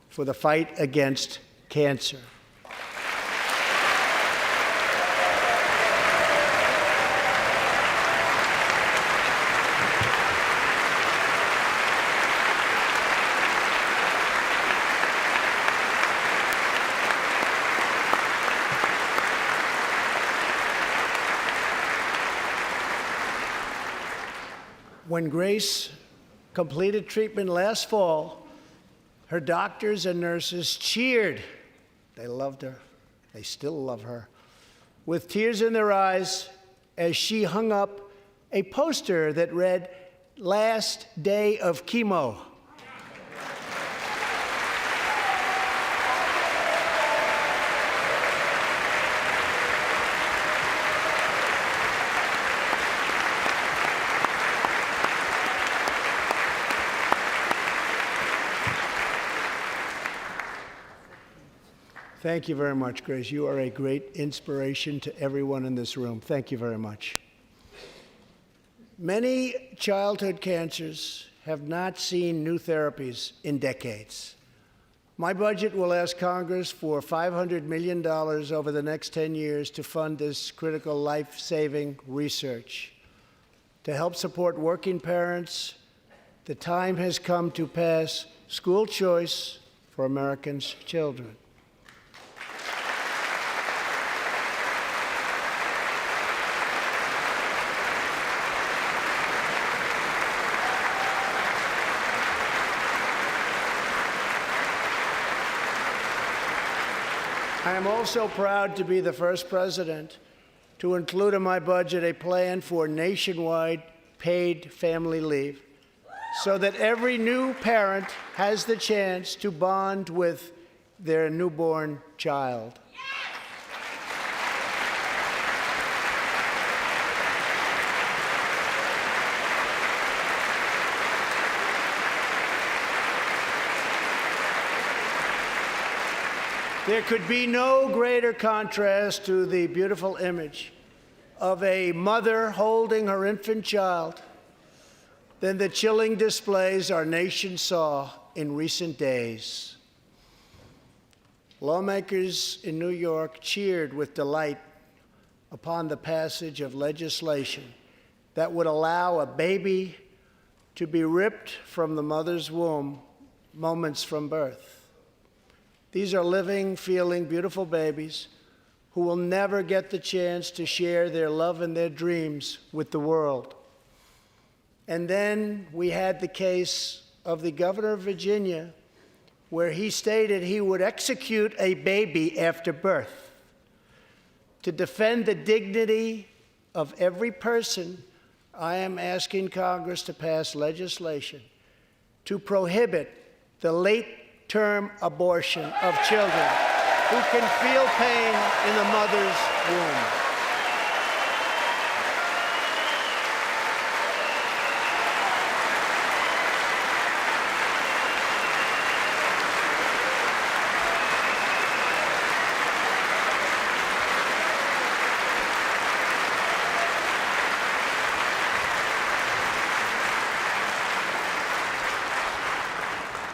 for the fight against cancer. When Grace completed treatment last fall, her doctors and nurses cheered. They loved her. They still love her. With tears in their eyes as she hung up a poster that read, "Last day of chemo." Thank you very much, Grace. You are a great inspiration to everyone in this room. Thank you very much. Many childhood cancers have not seen new therapies in decades. My budget will ask Congress for $500 million over the next 10 years to fund this critical life-saving research. To help support working parents, the time has come to pass school choice for Americans' children. I am also proud to be the first president to include in my budget a plan for nationwide paid family leave so that every new parent has the chance to bond with their newborn child. There could be no greater contrast to the beautiful image of a mother holding her infant child than the chilling displays our nation saw in recent days. Lawmakers in New York cheered with delight upon the passage of legislation that would allow a baby to be ripped from the mother's womb moments from birth. These are living, feeling, beautiful babies who will never get the chance to share their love and their dreams with the world. And then we had the case of the governor of Virginia, where he stated he would execute a baby after birth. To defend the dignity of every person, I am asking Congress to pass legislation to prohibit the late-term abortion of children who can feel pain in the mother's womb.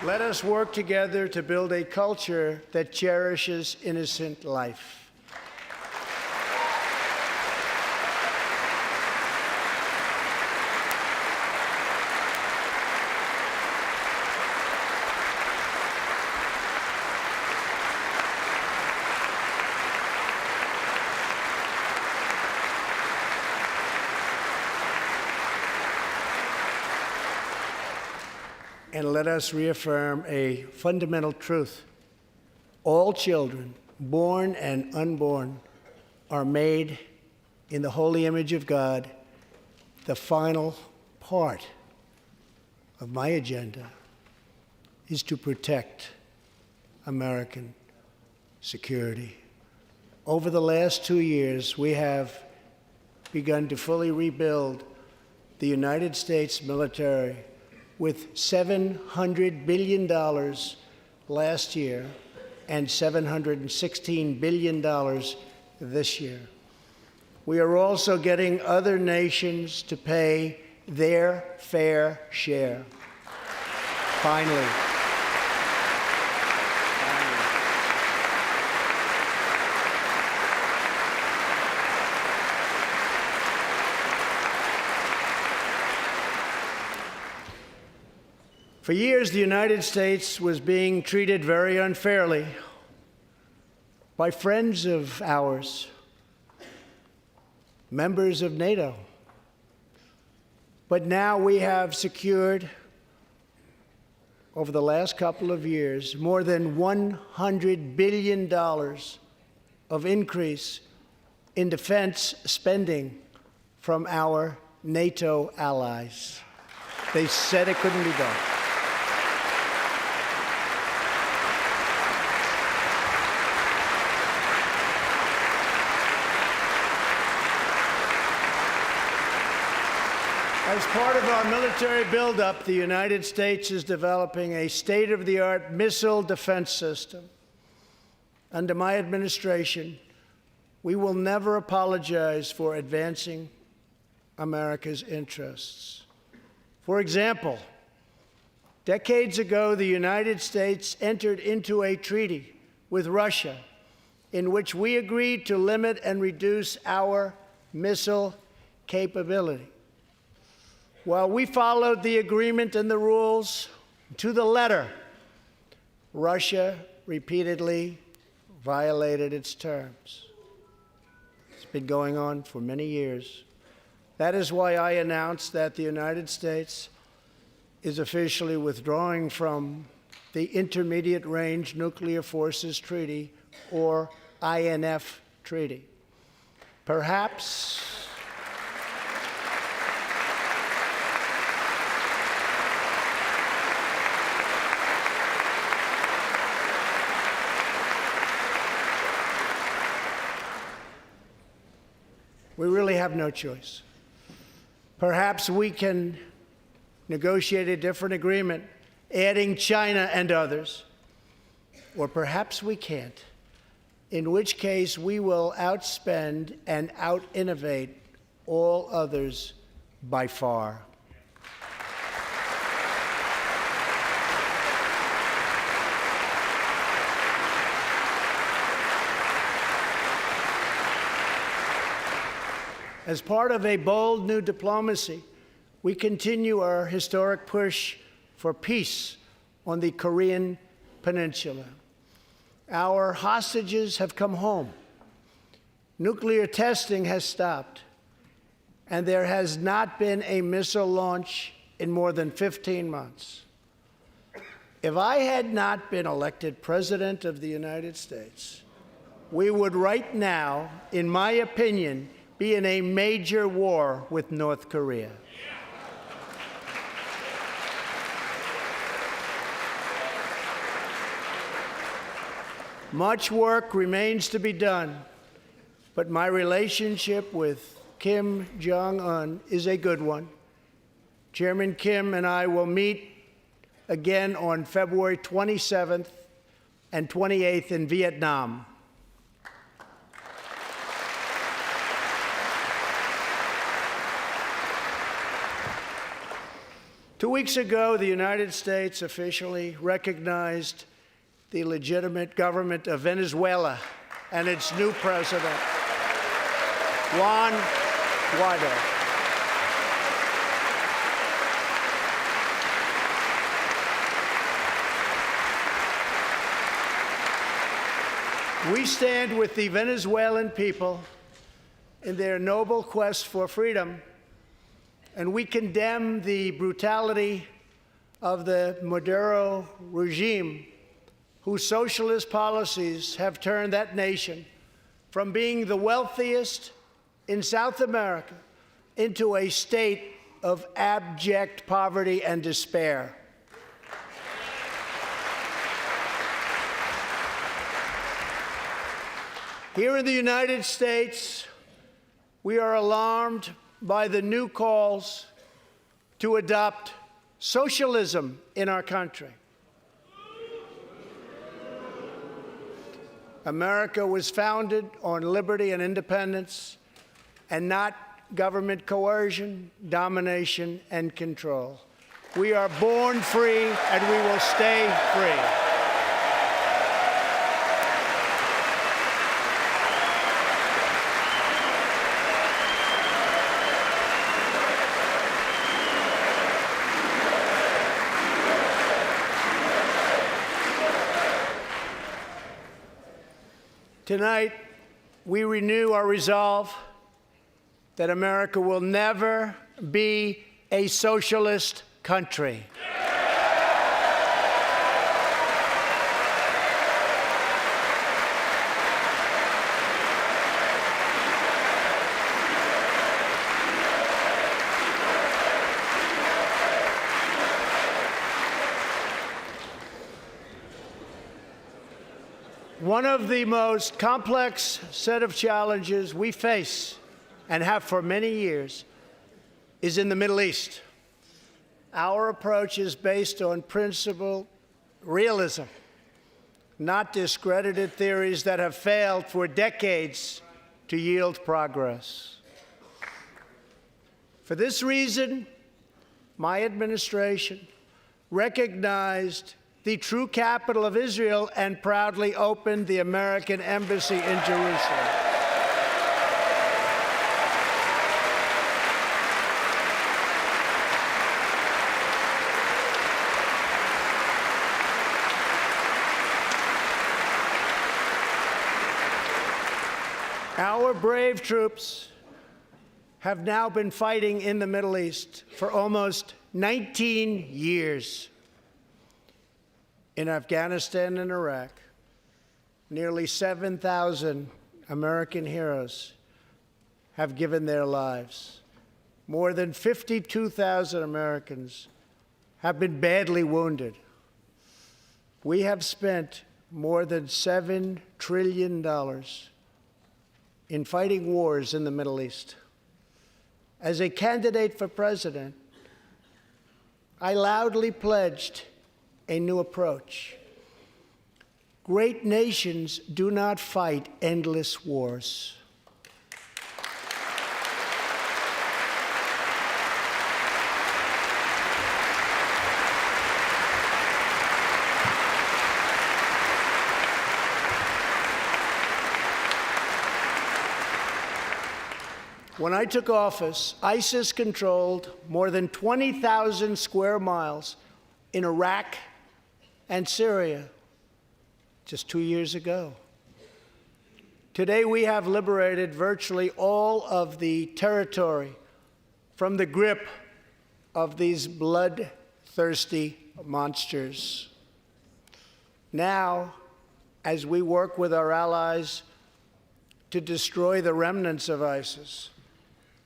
Let us work together to build a culture that cherishes innocent life. And let us reaffirm a fundamental truth. All children, born and unborn, are made in the holy image of God. The final part of my agenda is to protect American security. Over the last 2 years, we have begun to fully rebuild the United States military with $700 billion last year and $716 billion this year. We are also getting other nations to pay their fair share. Finally. For years, the United States was being treated very unfairly by friends of ours, members of NATO. But now we have secured, over the last couple of years, more than $100 billion of increase in defense spending from our NATO allies. They said it couldn't be done. As part of our military buildup, the United States is developing a state-of-the-art missile defense system. Under my administration, we will never apologize for advancing America's interests. For example, decades ago, the United States entered into a treaty with Russia in which we agreed to limit and reduce our missile capability. While we followed the agreement and the rules to the letter, Russia repeatedly violated its terms. It's been going on for many years. That is why I announced that the United States is officially withdrawing from the Intermediate Range Nuclear Forces Treaty, or INF Treaty. Perhaps we really have no choice. Perhaps we can negotiate a different agreement, adding China and others, or perhaps we can't, in which case we will outspend and out-innovate all others by far. As part of a bold new diplomacy, we continue our historic push for peace on the Korean Peninsula. Our hostages have come home. Nuclear testing has stopped, and there has not been a missile launch in more than 15 months. If I had not been elected President of the United States, we would right now, in my opinion, be in a major war with North Korea. Much work remains to be done, but my relationship with Kim Jong-un is a good one. Chairman Kim and I will meet again on February 27th and 28th in Vietnam. 2 weeks ago, the United States officially recognized the legitimate government of Venezuela and its new president, Juan Guaido. We stand with the Venezuelan people in their noble quest for freedom, and we condemn the brutality of the Maduro regime, whose socialist policies have turned that nation from being the wealthiest in South America into a state of abject poverty and despair. Here in the United States, we are alarmed by the new calls to adopt socialism in our country. America was founded on liberty and independence, and not government coercion, domination, and control. We are born free, and we will stay free. Tonight, we renew our resolve that America will never be a socialist country. One of the most complex set of challenges we face, and have for many years, is in the Middle East. Our approach is based on principled realism, not discredited theories that have failed for decades to yield progress. For this reason, my administration recognized the true capital of Israel and proudly opened the American embassy in Jerusalem. Our brave troops have now been fighting in the Middle East for almost 19 years. In Afghanistan and Iraq, nearly 7,000 American heroes have given their lives. More than 52,000 Americans have been badly wounded. We have spent more than $7 trillion in fighting wars in the Middle East. As a candidate for president, I loudly pledged a new approach. Great nations do not fight endless wars. When I took office, ISIS controlled more than 20,000 square miles in Iraq and Syria just 2 years ago. Today, we have liberated virtually all of the territory from the grip of these bloodthirsty monsters. Now, as we work with our allies to destroy the remnants of ISIS,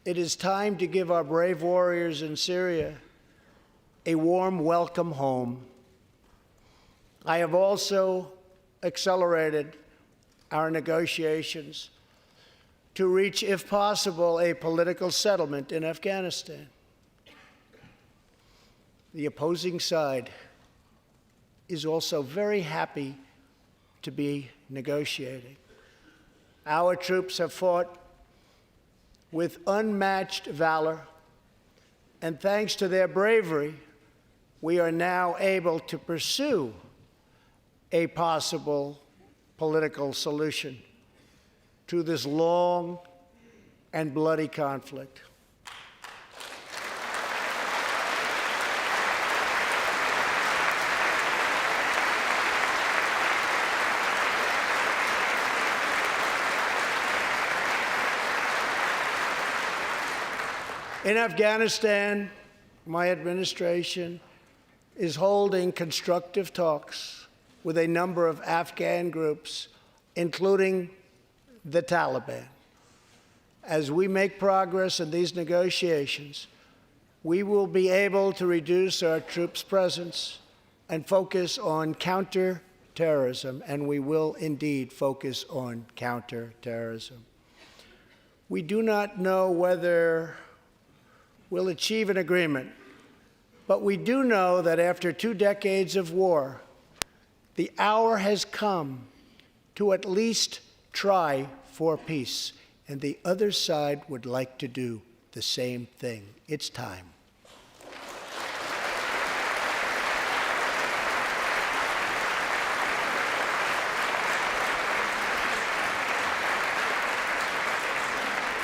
it is time to give our brave warriors in Syria a warm welcome home. I have also accelerated our negotiations to reach, if possible, a political settlement in Afghanistan. The opposing side is also very happy to be negotiating. Our troops have fought with unmatched valor, and thanks to their bravery, we are now able to pursue a possible political solution to this long and bloody conflict. In Afghanistan, my administration is holding constructive talks with a number of Afghan groups, including the Taliban. As we make progress in these negotiations, we will be able to reduce our troops' presence and focus on counterterrorism, and we will indeed focus on counterterrorism. We do not know whether we'll achieve an agreement, but we do know that after 2 decades of war, the hour has come to at least try for peace, and the other side would like to do the same thing. It's time.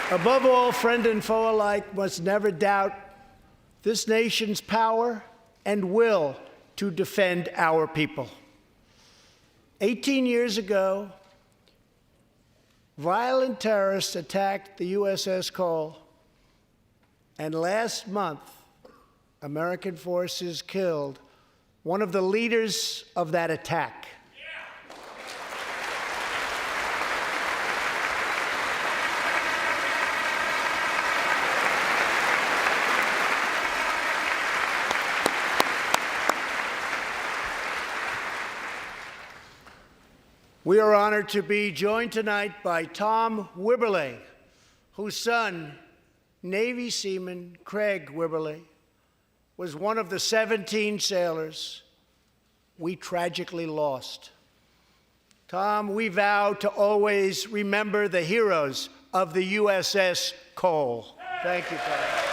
Above all, friend and foe alike must never doubt this nation's power and will to defend our people. 18 years ago, violent terrorists attacked the USS Cole, and last month, American forces killed one of the leaders of that attack. We are honored to be joined tonight by Tom Wibberley, whose son, Navy seaman Craig Wibberley, was one of the 17 sailors we tragically lost. Tom, we vow to always remember the heroes of the USS Cole. Thank you, Tom.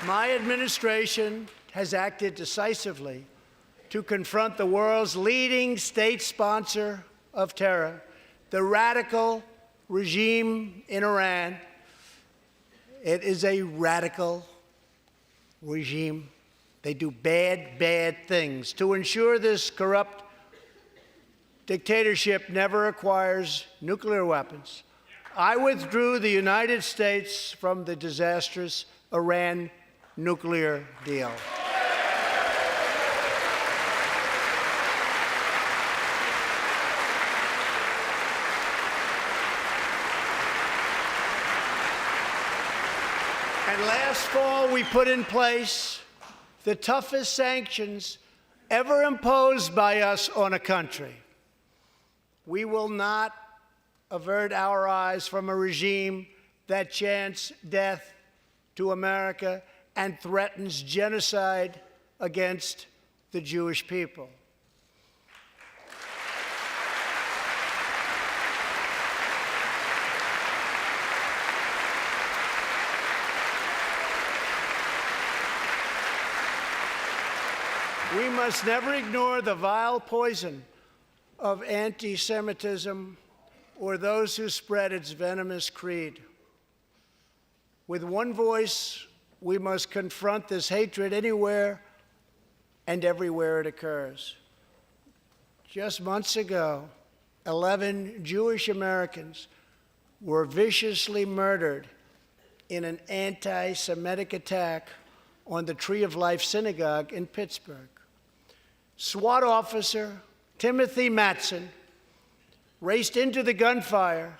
My administration has acted decisively to confront the world's leading state sponsor of terror, the radical regime in Iran. It is a radical regime. They do bad, bad things. To ensure this corrupt dictatorship never acquires nuclear weapons, I withdrew the United States from the disastrous Iran nuclear deal. And last fall, we put in place the toughest sanctions ever imposed by us on a country. We will not avert our eyes from a regime that chants death to America and threatens genocide against the Jewish people. We must never ignore the vile poison of anti-Semitism or those who spread its venomous creed. With one voice, we must confront this hatred anywhere and everywhere it occurs. Just months ago, 11 Jewish Americans were viciously murdered in an anti-Semitic attack on the Tree of Life Synagogue in Pittsburgh. SWAT officer Timothy Matson raced into the gunfire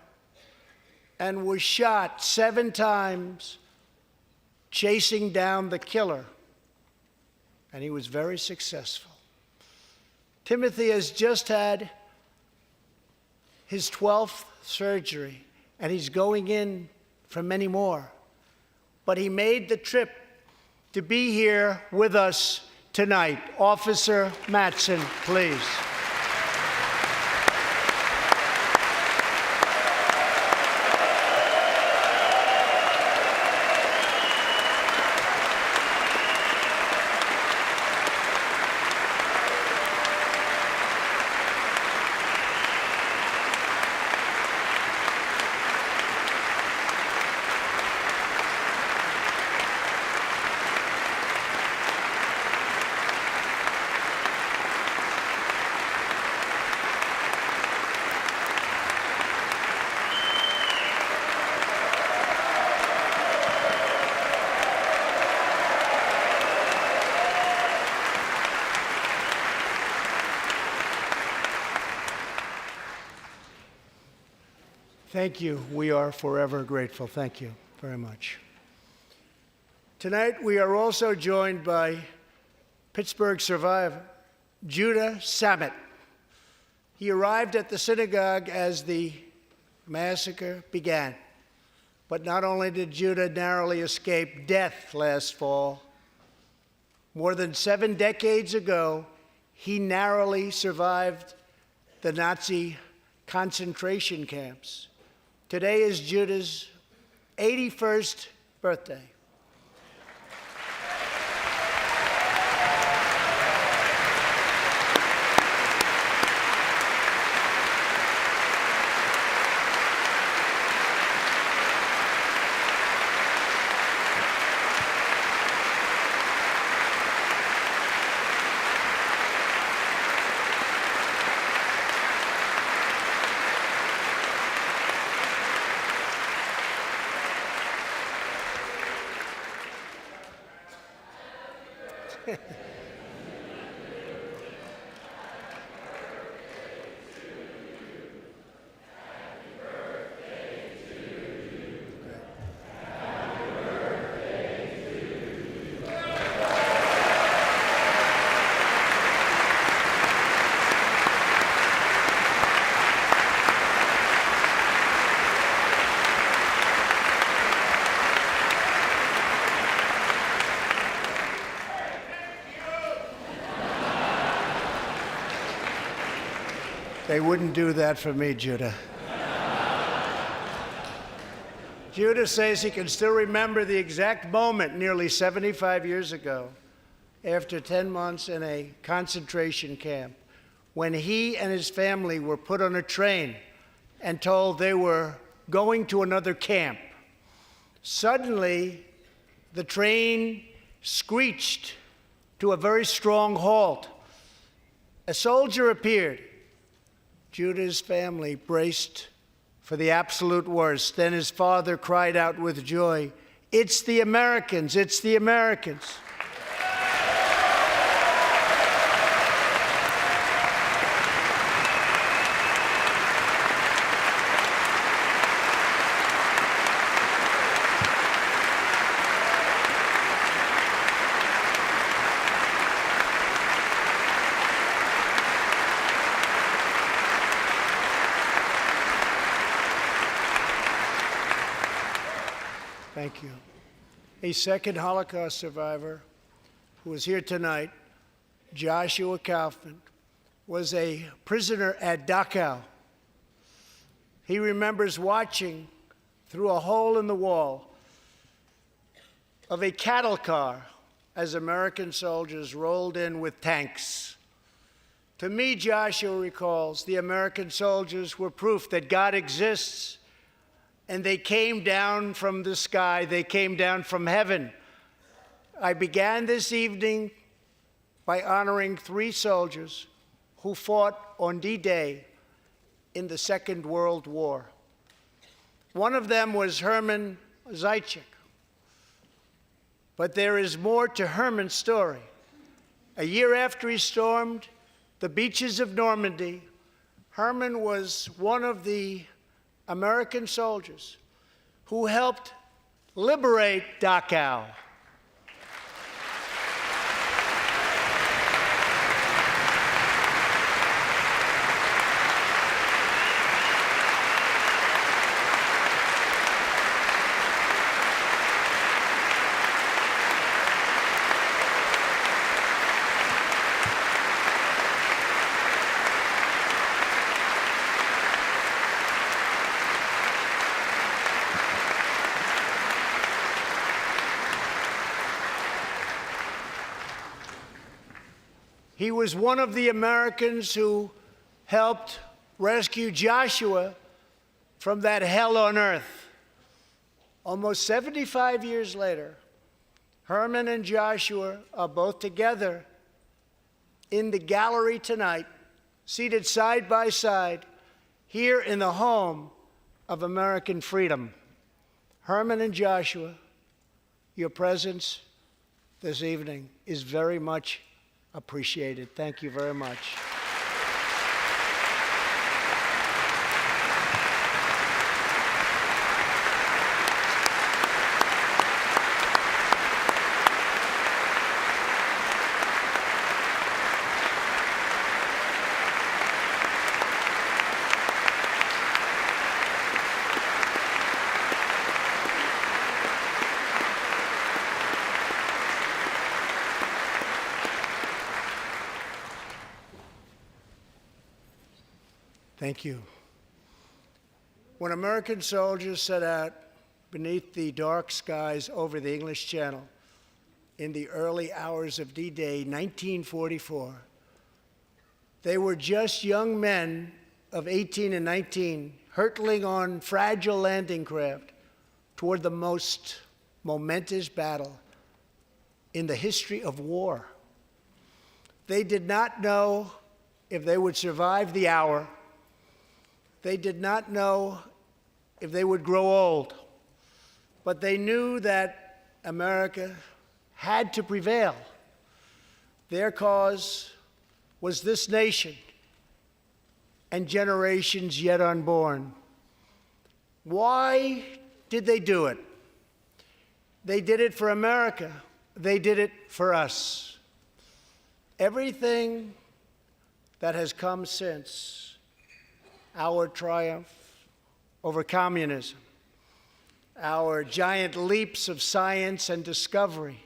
and was shot 7 times chasing down the killer, and he was very successful. Timothy has just had his 12th surgery, and he's going in for many more. but he made the trip to be here with us tonight. Officer Mattson, please. Thank you. We are forever grateful. Thank you very much. Tonight, we are also joined by Pittsburgh survivor, Judah Samet. He arrived at the synagogue as the massacre began. But not only did Judah narrowly escape death last fall, more than 7 decades ago, he narrowly survived the Nazi concentration camps. Today is Judah's 81st birthday. They wouldn't do that for me, Judah. Judah says he can still remember the exact moment nearly 75 years ago, after 10 months in a concentration camp, when he and his family were put on a train and told they were going to another camp. Suddenly, the train screeched to a very strong halt. A soldier appeared. Judah's family braced for the absolute worst. Then his father cried out with joy, "It's the Americans! It's the Americans!" Thank you. A second Holocaust survivor who is here tonight, Joshua Kaufman, was a prisoner at Dachau. He remembers watching through a hole in the wall of a cattle car as American soldiers rolled in with tanks. To me, Joshua recalls, the American soldiers were proof that God exists. And they came down from the sky. They came down from heaven. I began this evening by honoring 3 soldiers who fought on D-Day in the Second World War. One of them was Herman Zaitchik. But there is more to Herman's story. A year after he stormed the beaches of Normandy, Herman was one of the American soldiers who helped liberate Dachau. He was one of the Americans who helped rescue Joshua from that hell on earth. Almost 75 years later, Herman and Joshua are both together in the gallery tonight, seated side by side, here in the home of American freedom. Herman and Joshua, your presence this evening is very much appreciated. Thank you very much. Thank you. When American soldiers set out beneath the dark skies over the English Channel in the early hours of D-Day 1944, they were just young men of 18 and 19 hurtling on fragile landing craft toward the most momentous battle in the history of war. They did not know if they would survive the hour. They did not know if they would grow old, but they knew that America had to prevail. Their cause was this nation and generations yet unborn. Why did they do it? They did it for America. They did it for us. Everything that has come since our triumph over communism, our giant leaps of science and discovery,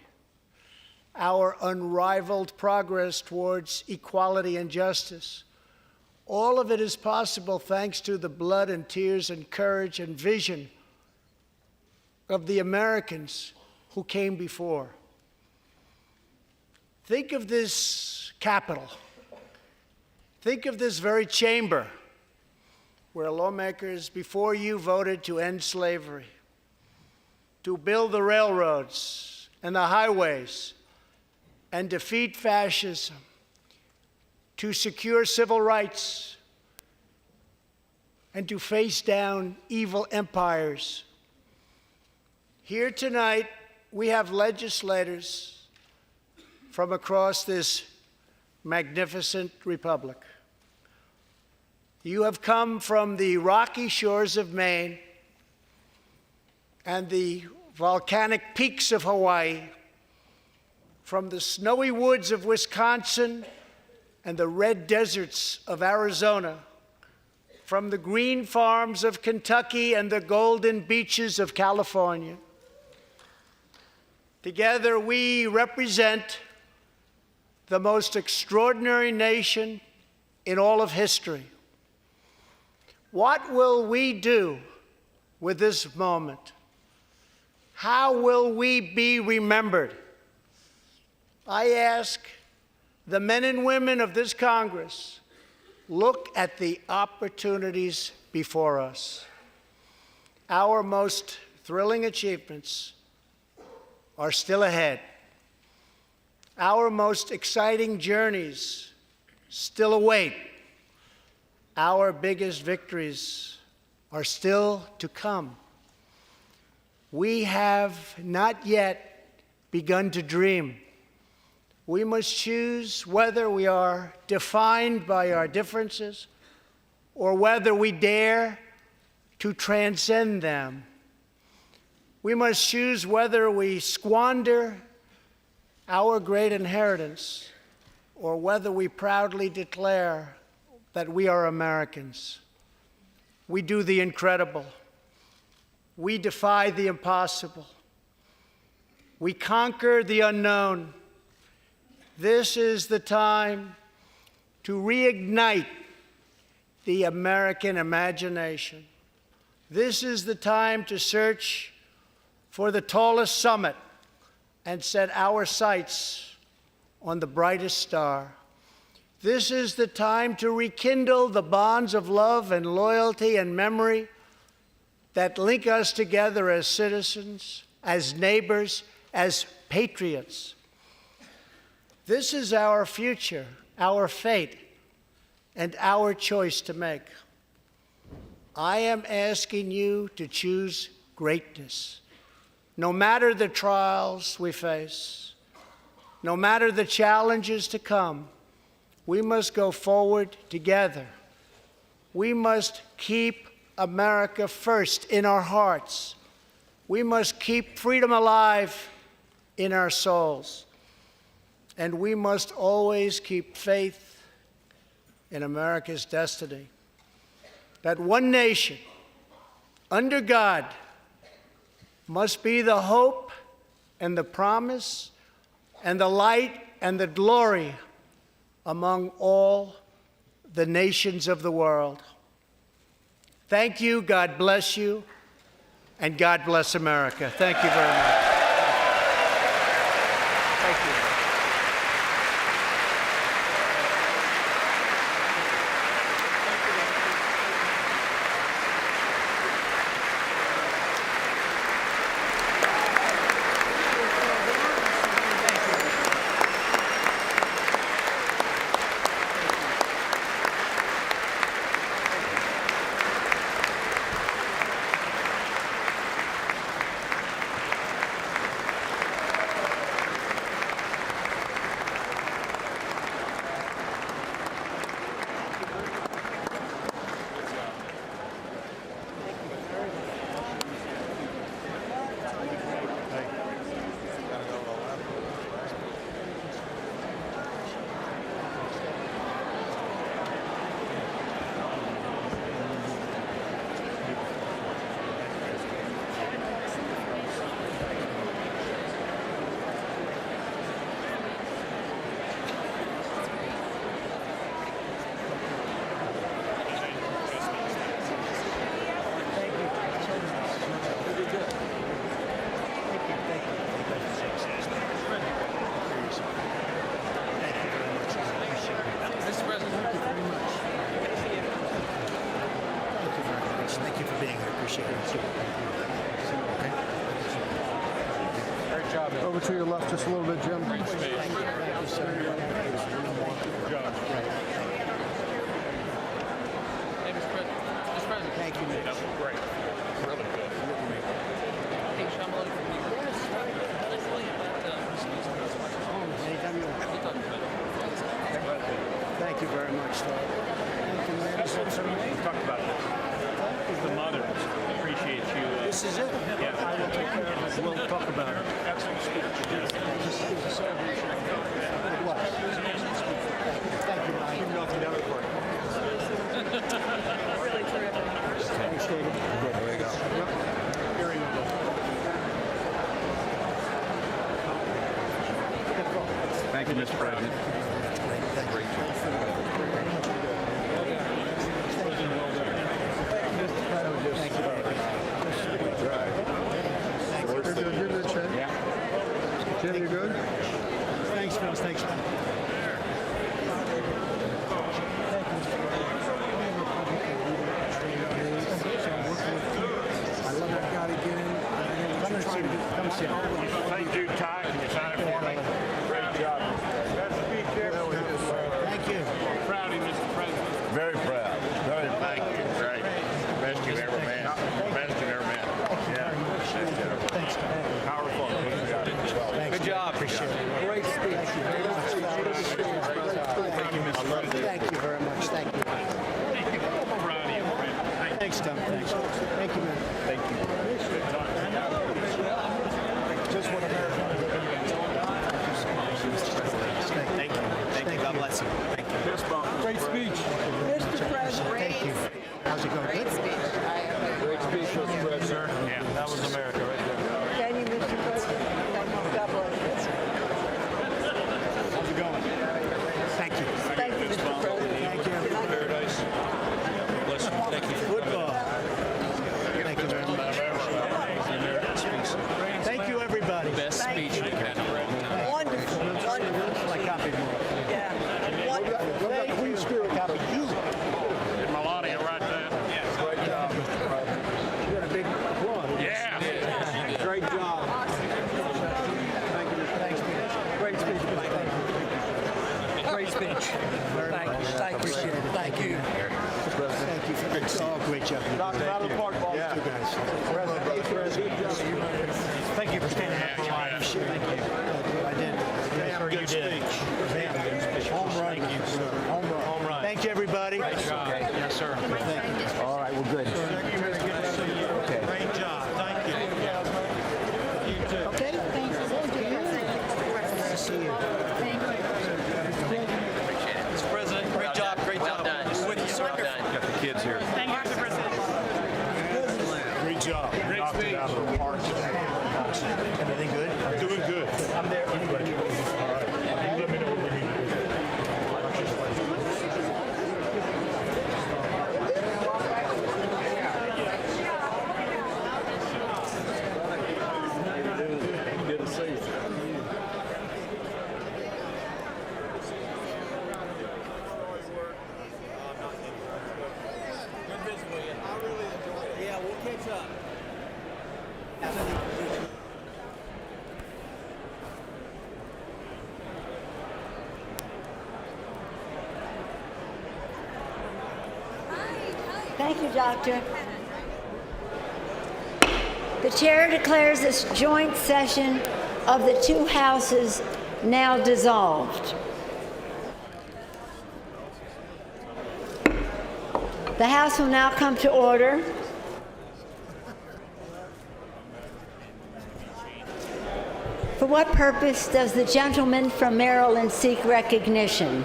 our unrivaled progress towards equality and justice, all of it is possible thanks to the blood and tears and courage and vision of the Americans who came before. Think of this Capitol. Think of this very chamber where lawmakers before you voted to end slavery, to build the railroads and the highways, and defeat fascism, to secure civil rights, and to face down evil empires. Here tonight, we have legislators from across this magnificent republic. You have come from the rocky shores of Maine and the volcanic peaks of Hawaii, from the snowy woods of Wisconsin and the red deserts of Arizona, from the green farms of Kentucky and the golden beaches of California. Together, we represent the most extraordinary nation in all of history. What will we do with this moment? How will we be remembered? I ask the men and women of this Congress, look at the opportunities before us. Our most thrilling achievements are still ahead. Our most exciting journeys still await. Our biggest victories are still to come. We have not yet begun to dream. We must choose whether we are defined by our differences or whether we dare to transcend them. We must choose whether we squander our great inheritance or whether we proudly declare that we are Americans. We do the incredible. We defy the impossible. We conquer the unknown. This is the time to reignite the American imagination. This is the time to search for the tallest summit and set our sights on the brightest star. This is the time to rekindle the bonds of love and loyalty and memory that link us together as citizens, as neighbors, as patriots. This is our future, our fate, and our choice to make. I am asking you to choose greatness. No matter the trials we face, no matter the challenges to come, we must go forward together. We must keep America first in our hearts. We must keep freedom alive in our souls. And we must always keep faith in America's destiny. That one nation, under God, must be the hope and the promise and the light and the glory among all the nations of the world. Thank you, God bless you, and God bless America. Thank you very much. Thank you. Over to your left just a little bit, Jim. Thank you, sir. Hey, Mr. President. Thank you, Mitch. That was great. Really good. Hey, Shyamalan from New York. Can I tell you about Thank you very much, sir. Thank you, man. We talked about this. The mothers appreciate you. This is it. Yeah. I will take care of it. We'll talk about it. Excellent speech. It was a celebration. It was. Thank you, Mike. Keep nothing down for you. Really terrific. Thanks, David. Good, there you go. Yep. Very good. Thank you, Mr. President. Jim, you good? Thanks, Phil. Thanks, man. I love that guy again. Come sit. Thank you, Ty. Can you sign it for me? Great job. Thank you. Proud of you, Mr. President. Very proud. Very Thank you. Great. Best you've ever been. Best you've ever been. Yeah. Thanks, man. Powerful. Good job. Good job. Appreciate it. Great speech. Thank you very much. Thank you very much. Thank you. Proud of you, friend. Thanks, Tom. Thanks. Thank you, man. Thank you. Just what America job. Great Knocked speech. it out of the park today. Everything good? Doing good. I'm there anyway. All right. You let me know what we need to do. Thank you, Doctor. The chair declares this joint session of the two houses now dissolved. The House will now come to order. For what purpose does the gentleman from Maryland seek recognition?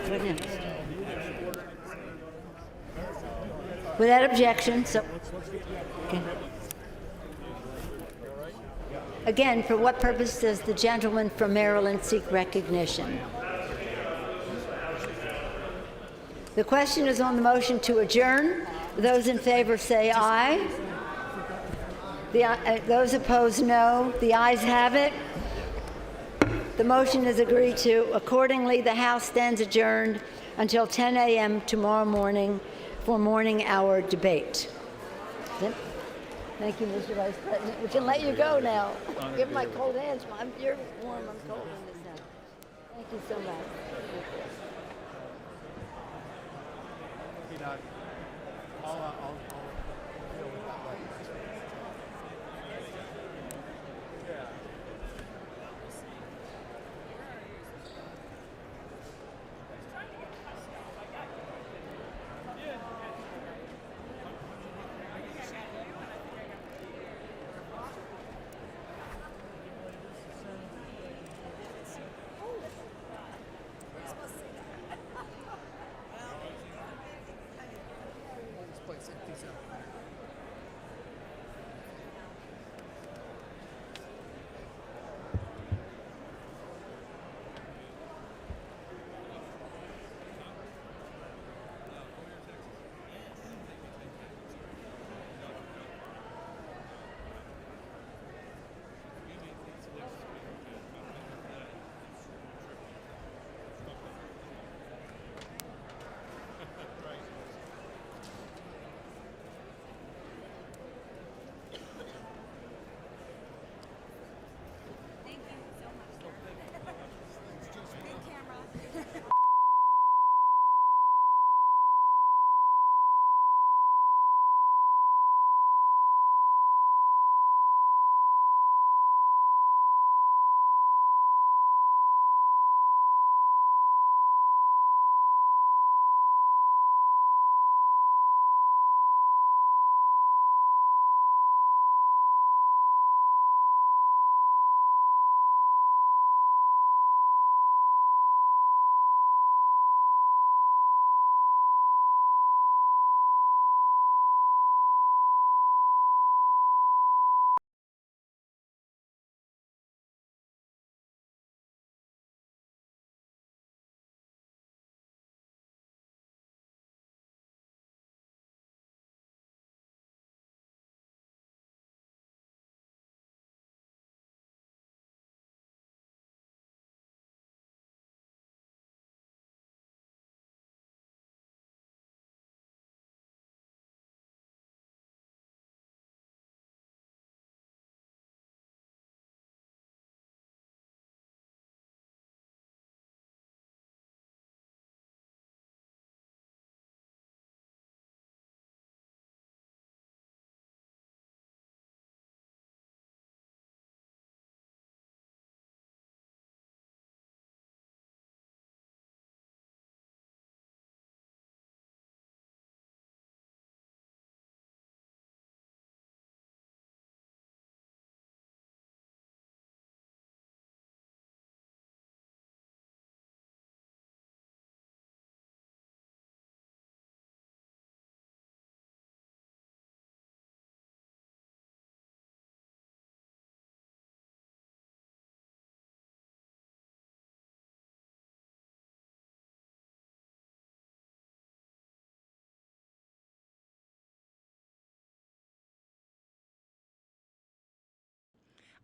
What next? Without objection, so. Okay. Again, for what purpose does the gentleman from Maryland seek recognition? The question is on the motion to adjourn. Those in favor say aye. Those opposed, no. The ayes have it. The motion is agreed to. Accordingly, the House stands adjourned until 10 a.m. tomorrow morning for morning hour debate. Yep. Thank you, Mr. Vice President. We can let you go now. Give my cold hands. You're warm. I'm cold in this house. Thank you so much.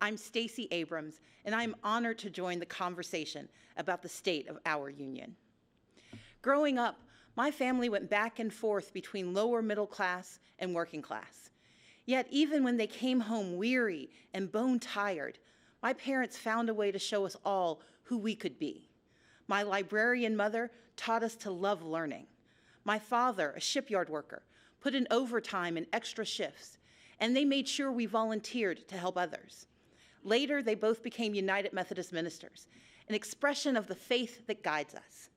I'm Stacey Abrams, and I'm honored to join the conversation about the state of our union. Growing up, my family went back and forth between lower middle class and working class. Yet even when they came home weary and bone-tired, my parents found a way to show us all who we could be. My librarian mother taught us to love learning. My father, a shipyard worker, put in overtime and extra shifts, and they made sure we volunteered to help others. Later, they both became United Methodist ministers, an expression of the faith that guides us.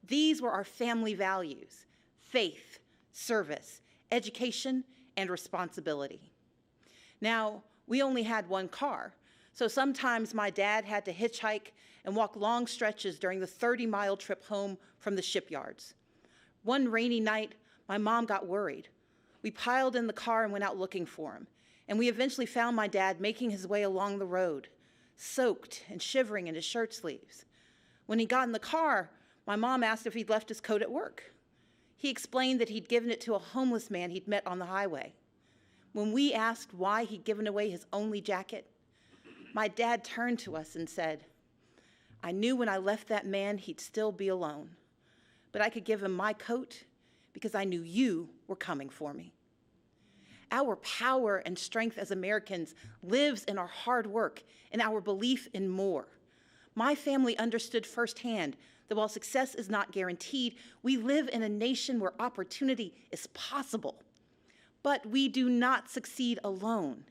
These were our family values: faith, service, education, and responsibility. Now, we only had one car, so sometimes my dad had to hitchhike and walk long stretches during the 30-mile trip home from the shipyards. One rainy night, my mom got worried. We piled in the car and went out looking for him, and we eventually found my dad making his way along the road, soaked and shivering in his shirt sleeves. When he got in the car, my mom asked if he'd left his coat at work. He explained that he'd given it to a homeless man he'd met on the highway. When we asked why he'd given away his only jacket, my dad turned to us and said, "I knew when I left that man he'd still be alone, but I could give him my coat because I knew you were coming for me." Our power and strength as Americans lives in our hard work and our belief in more. My family understood firsthand that while success is not guaranteed, we live in a nation where opportunity is possible. But we do not succeed alone.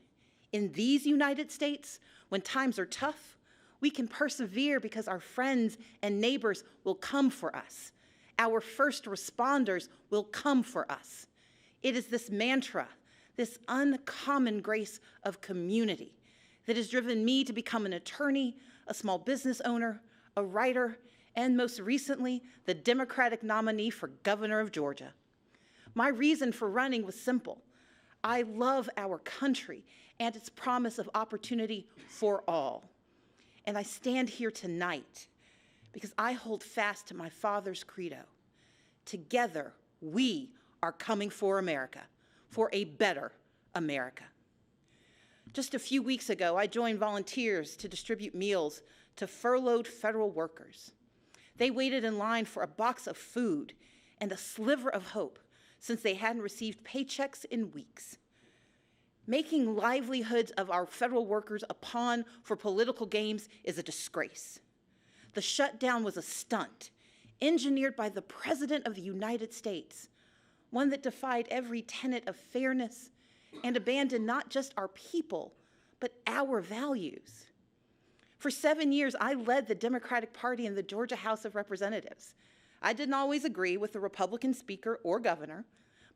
In these United States, when times are tough, we can persevere because our friends and neighbors will come for us. Our first responders will come for us. It is this mantra, this uncommon grace of community, that has driven me to become an attorney, a small business owner, a writer, and most recently, the Democratic nominee for governor of Georgia. My reason for running was simple. I love our country and its promise of opportunity for all. And I stand here tonight because I hold fast to my father's credo. Together, we are coming for America, for a better America. Just a few weeks ago, I joined volunteers to distribute meals to furloughed federal workers. They waited in line for a box of food and a sliver of hope since they hadn't received paychecks in weeks. Making livelihoods of our federal workers a pawn for political games is a disgrace. The shutdown was a stunt engineered by the President of the United States, one that defied every tenet of fairness and abandoned not just our people, but our values. For 7 years, I led the Democratic Party in the Georgia House of Representatives. I didn't always agree with the Republican speaker or governor,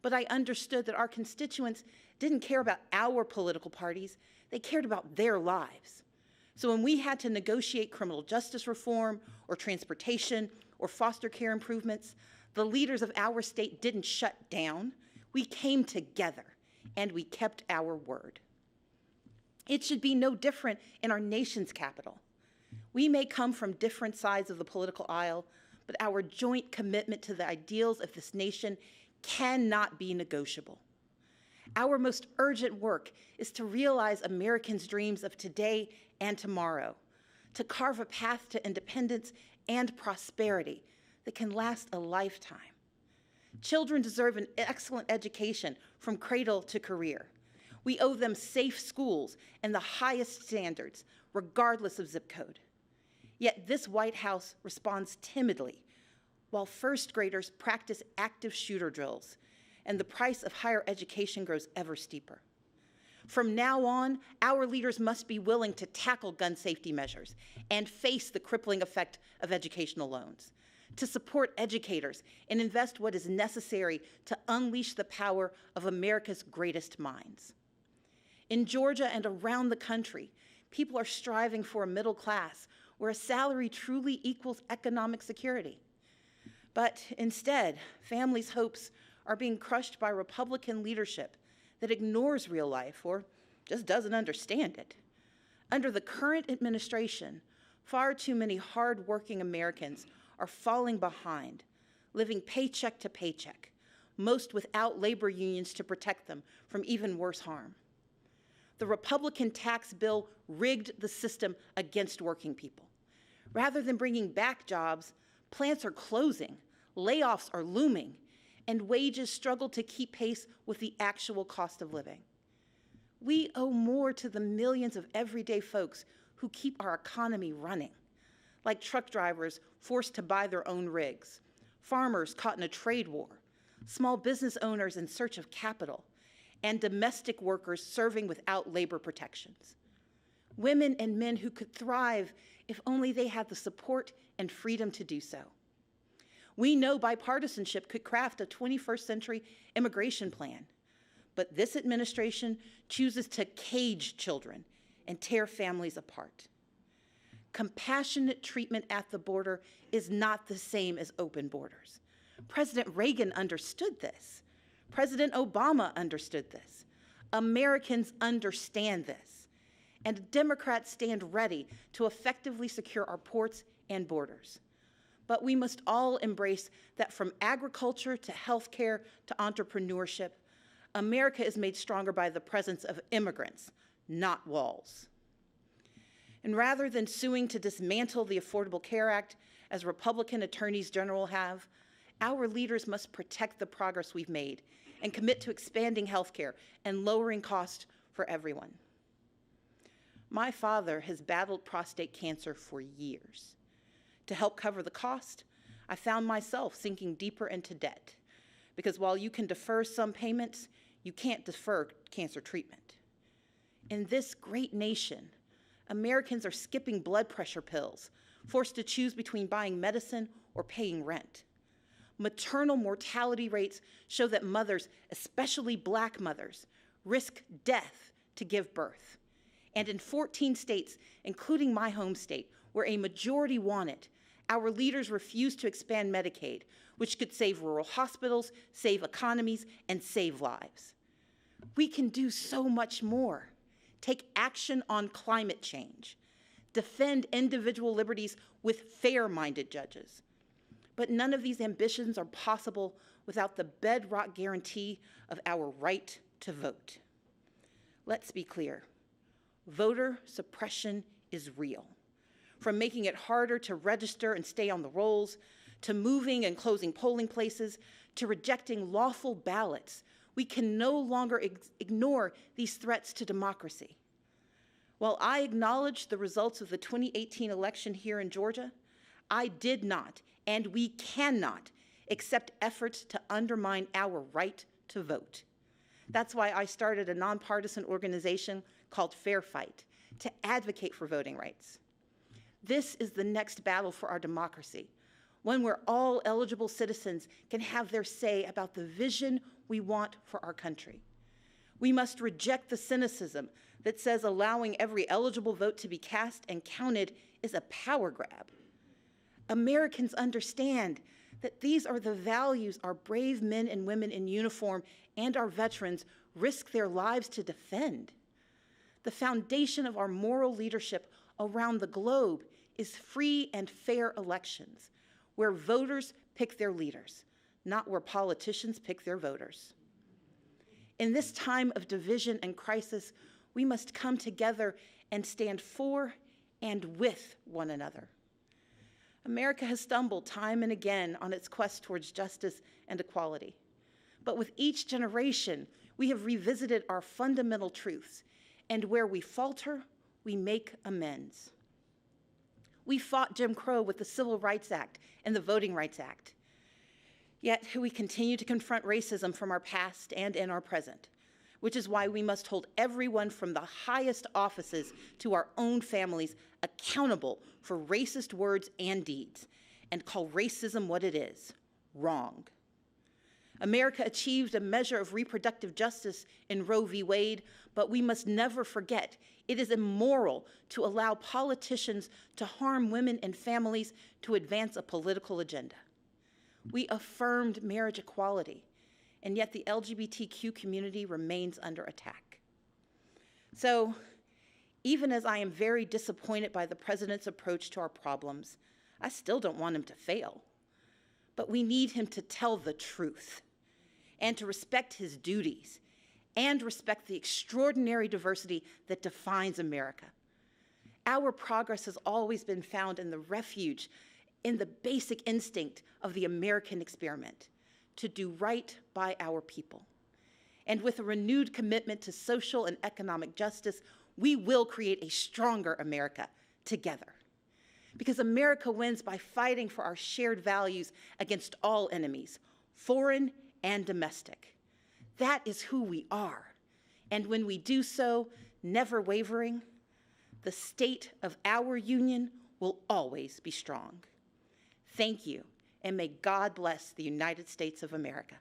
but I understood that our constituents didn't care about our political parties, they cared about their lives. So when we had to negotiate criminal justice reform or transportation or foster care improvements, the leaders of our state didn't shut down. We came together and we kept our word. It should be no different in our nation's capital. We may come from different sides of the political aisle, but our joint commitment to the ideals of this nation cannot be negotiable. Our most urgent work is to realize Americans' dreams of today and tomorrow, to carve a path to independence and prosperity that can last a lifetime. Children deserve an excellent education from cradle to career. We owe them safe schools and the highest standards, regardless of zip code. Yet this White House responds timidly, while first graders practice active shooter drills, and the price of higher education grows ever steeper. From now on, our leaders must be willing to tackle gun safety measures and face the crippling effect of educational loans, to support educators and invest what is necessary to unleash the power of America's greatest minds. In Georgia and around the country, people are striving for a middle class where a salary truly equals economic security. But instead, families' hopes are being crushed by Republican leadership that ignores real life or just doesn't understand it. Under the current administration, far too many hard-working Americans are falling behind, living paycheck to paycheck, most without labor unions to protect them from even worse harm. The Republican tax bill rigged the system against working people. Rather than bringing back jobs, plants are closing, layoffs are looming, and wages struggle to keep pace with the actual cost of living. We owe more to the millions of everyday folks who keep our economy running, like truck drivers forced to buy their own rigs, farmers caught in a trade war, small business owners in search of capital, and domestic workers serving without labor protections. Women and men who could thrive if only they had the support and freedom to do so. We know bipartisanship could craft a 21st century immigration plan, but this administration chooses to cage children and tear families apart. Compassionate treatment at the border is not the same as open borders. President Reagan understood this. President Obama understood this. Americans understand this. And Democrats stand ready to effectively secure our ports and borders. But we must all embrace that from agriculture to healthcare to entrepreneurship, America is made stronger by the presence of immigrants, not walls. And rather than suing to dismantle the Affordable Care Act, as Republican attorneys general have, our leaders must protect the progress we've made and commit to expanding healthcare and lowering costs for everyone. My father has battled prostate cancer for years. To help cover the cost, I found myself sinking deeper into debt, because while you can defer some payments, you can't defer cancer treatment. In this great nation, Americans are skipping blood pressure pills, forced to choose between buying medicine or paying rent. Maternal mortality rates show that mothers, especially Black mothers, risk death to give birth. And in 14 states, including my home state, where a majority want it, our leaders refuse to expand Medicaid, which could save rural hospitals, save economies, and save lives. We can do so much more. Take action on climate change. Defend individual liberties with fair-minded judges. But none of these ambitions are possible without the bedrock guarantee of our right to vote. Let's be clear. Voter suppression is real. From making it harder to register and stay on the rolls, to moving and closing polling places, to rejecting lawful ballots, we can no longer ignore these threats to democracy. While I acknowledge the results of the 2018 election here in Georgia, I did not, and we cannot, accept efforts to undermine our right to vote. That's why I started a nonpartisan organization called Fair Fight to advocate for voting rights. This is the next battle for our democracy, one where all eligible citizens can have their say about the vision we want for our country. We must reject the cynicism that says allowing every eligible vote to be cast and counted is a power grab. Americans understand that these are the values our brave men and women in uniform and our veterans risk their lives to defend. The foundation of our moral leadership around the globe is free and fair elections, where voters pick their leaders, not where politicians pick their voters. In this time of division and crisis, we must come together and stand for and with one another. America has stumbled time and again on its quest towards justice and equality. But with each generation, we have revisited our fundamental truths, and where we falter, we make amends. We fought Jim Crow with the Civil Rights Act and the Voting Rights Act. Yet we continue to confront racism from our past and in our present, which is why we must hold everyone from the highest offices to our own families accountable for racist words and deeds, and call racism what it is, wrong. America achieved a measure of reproductive justice in Roe v. Wade, but we must never forget it is immoral to allow politicians to harm women and families to advance a political agenda. We affirmed marriage equality, and yet the LGBTQ community remains under attack. So, even as I am very disappointed by the president's approach to our problems, I still don't want him to fail. But we need him to tell the truth and to respect his duties and respect the extraordinary diversity that defines America. Our progress has always been found in the refuge, in the basic instinct of the American experiment, to do right by our people. And with a renewed commitment to social and economic justice, we will create a stronger America together. Because America wins by fighting for our shared values against all enemies, foreign and domestic. That is who we are. And when we do so, never wavering, the state of our union will always be strong. Thank you, and may God bless the United States of America.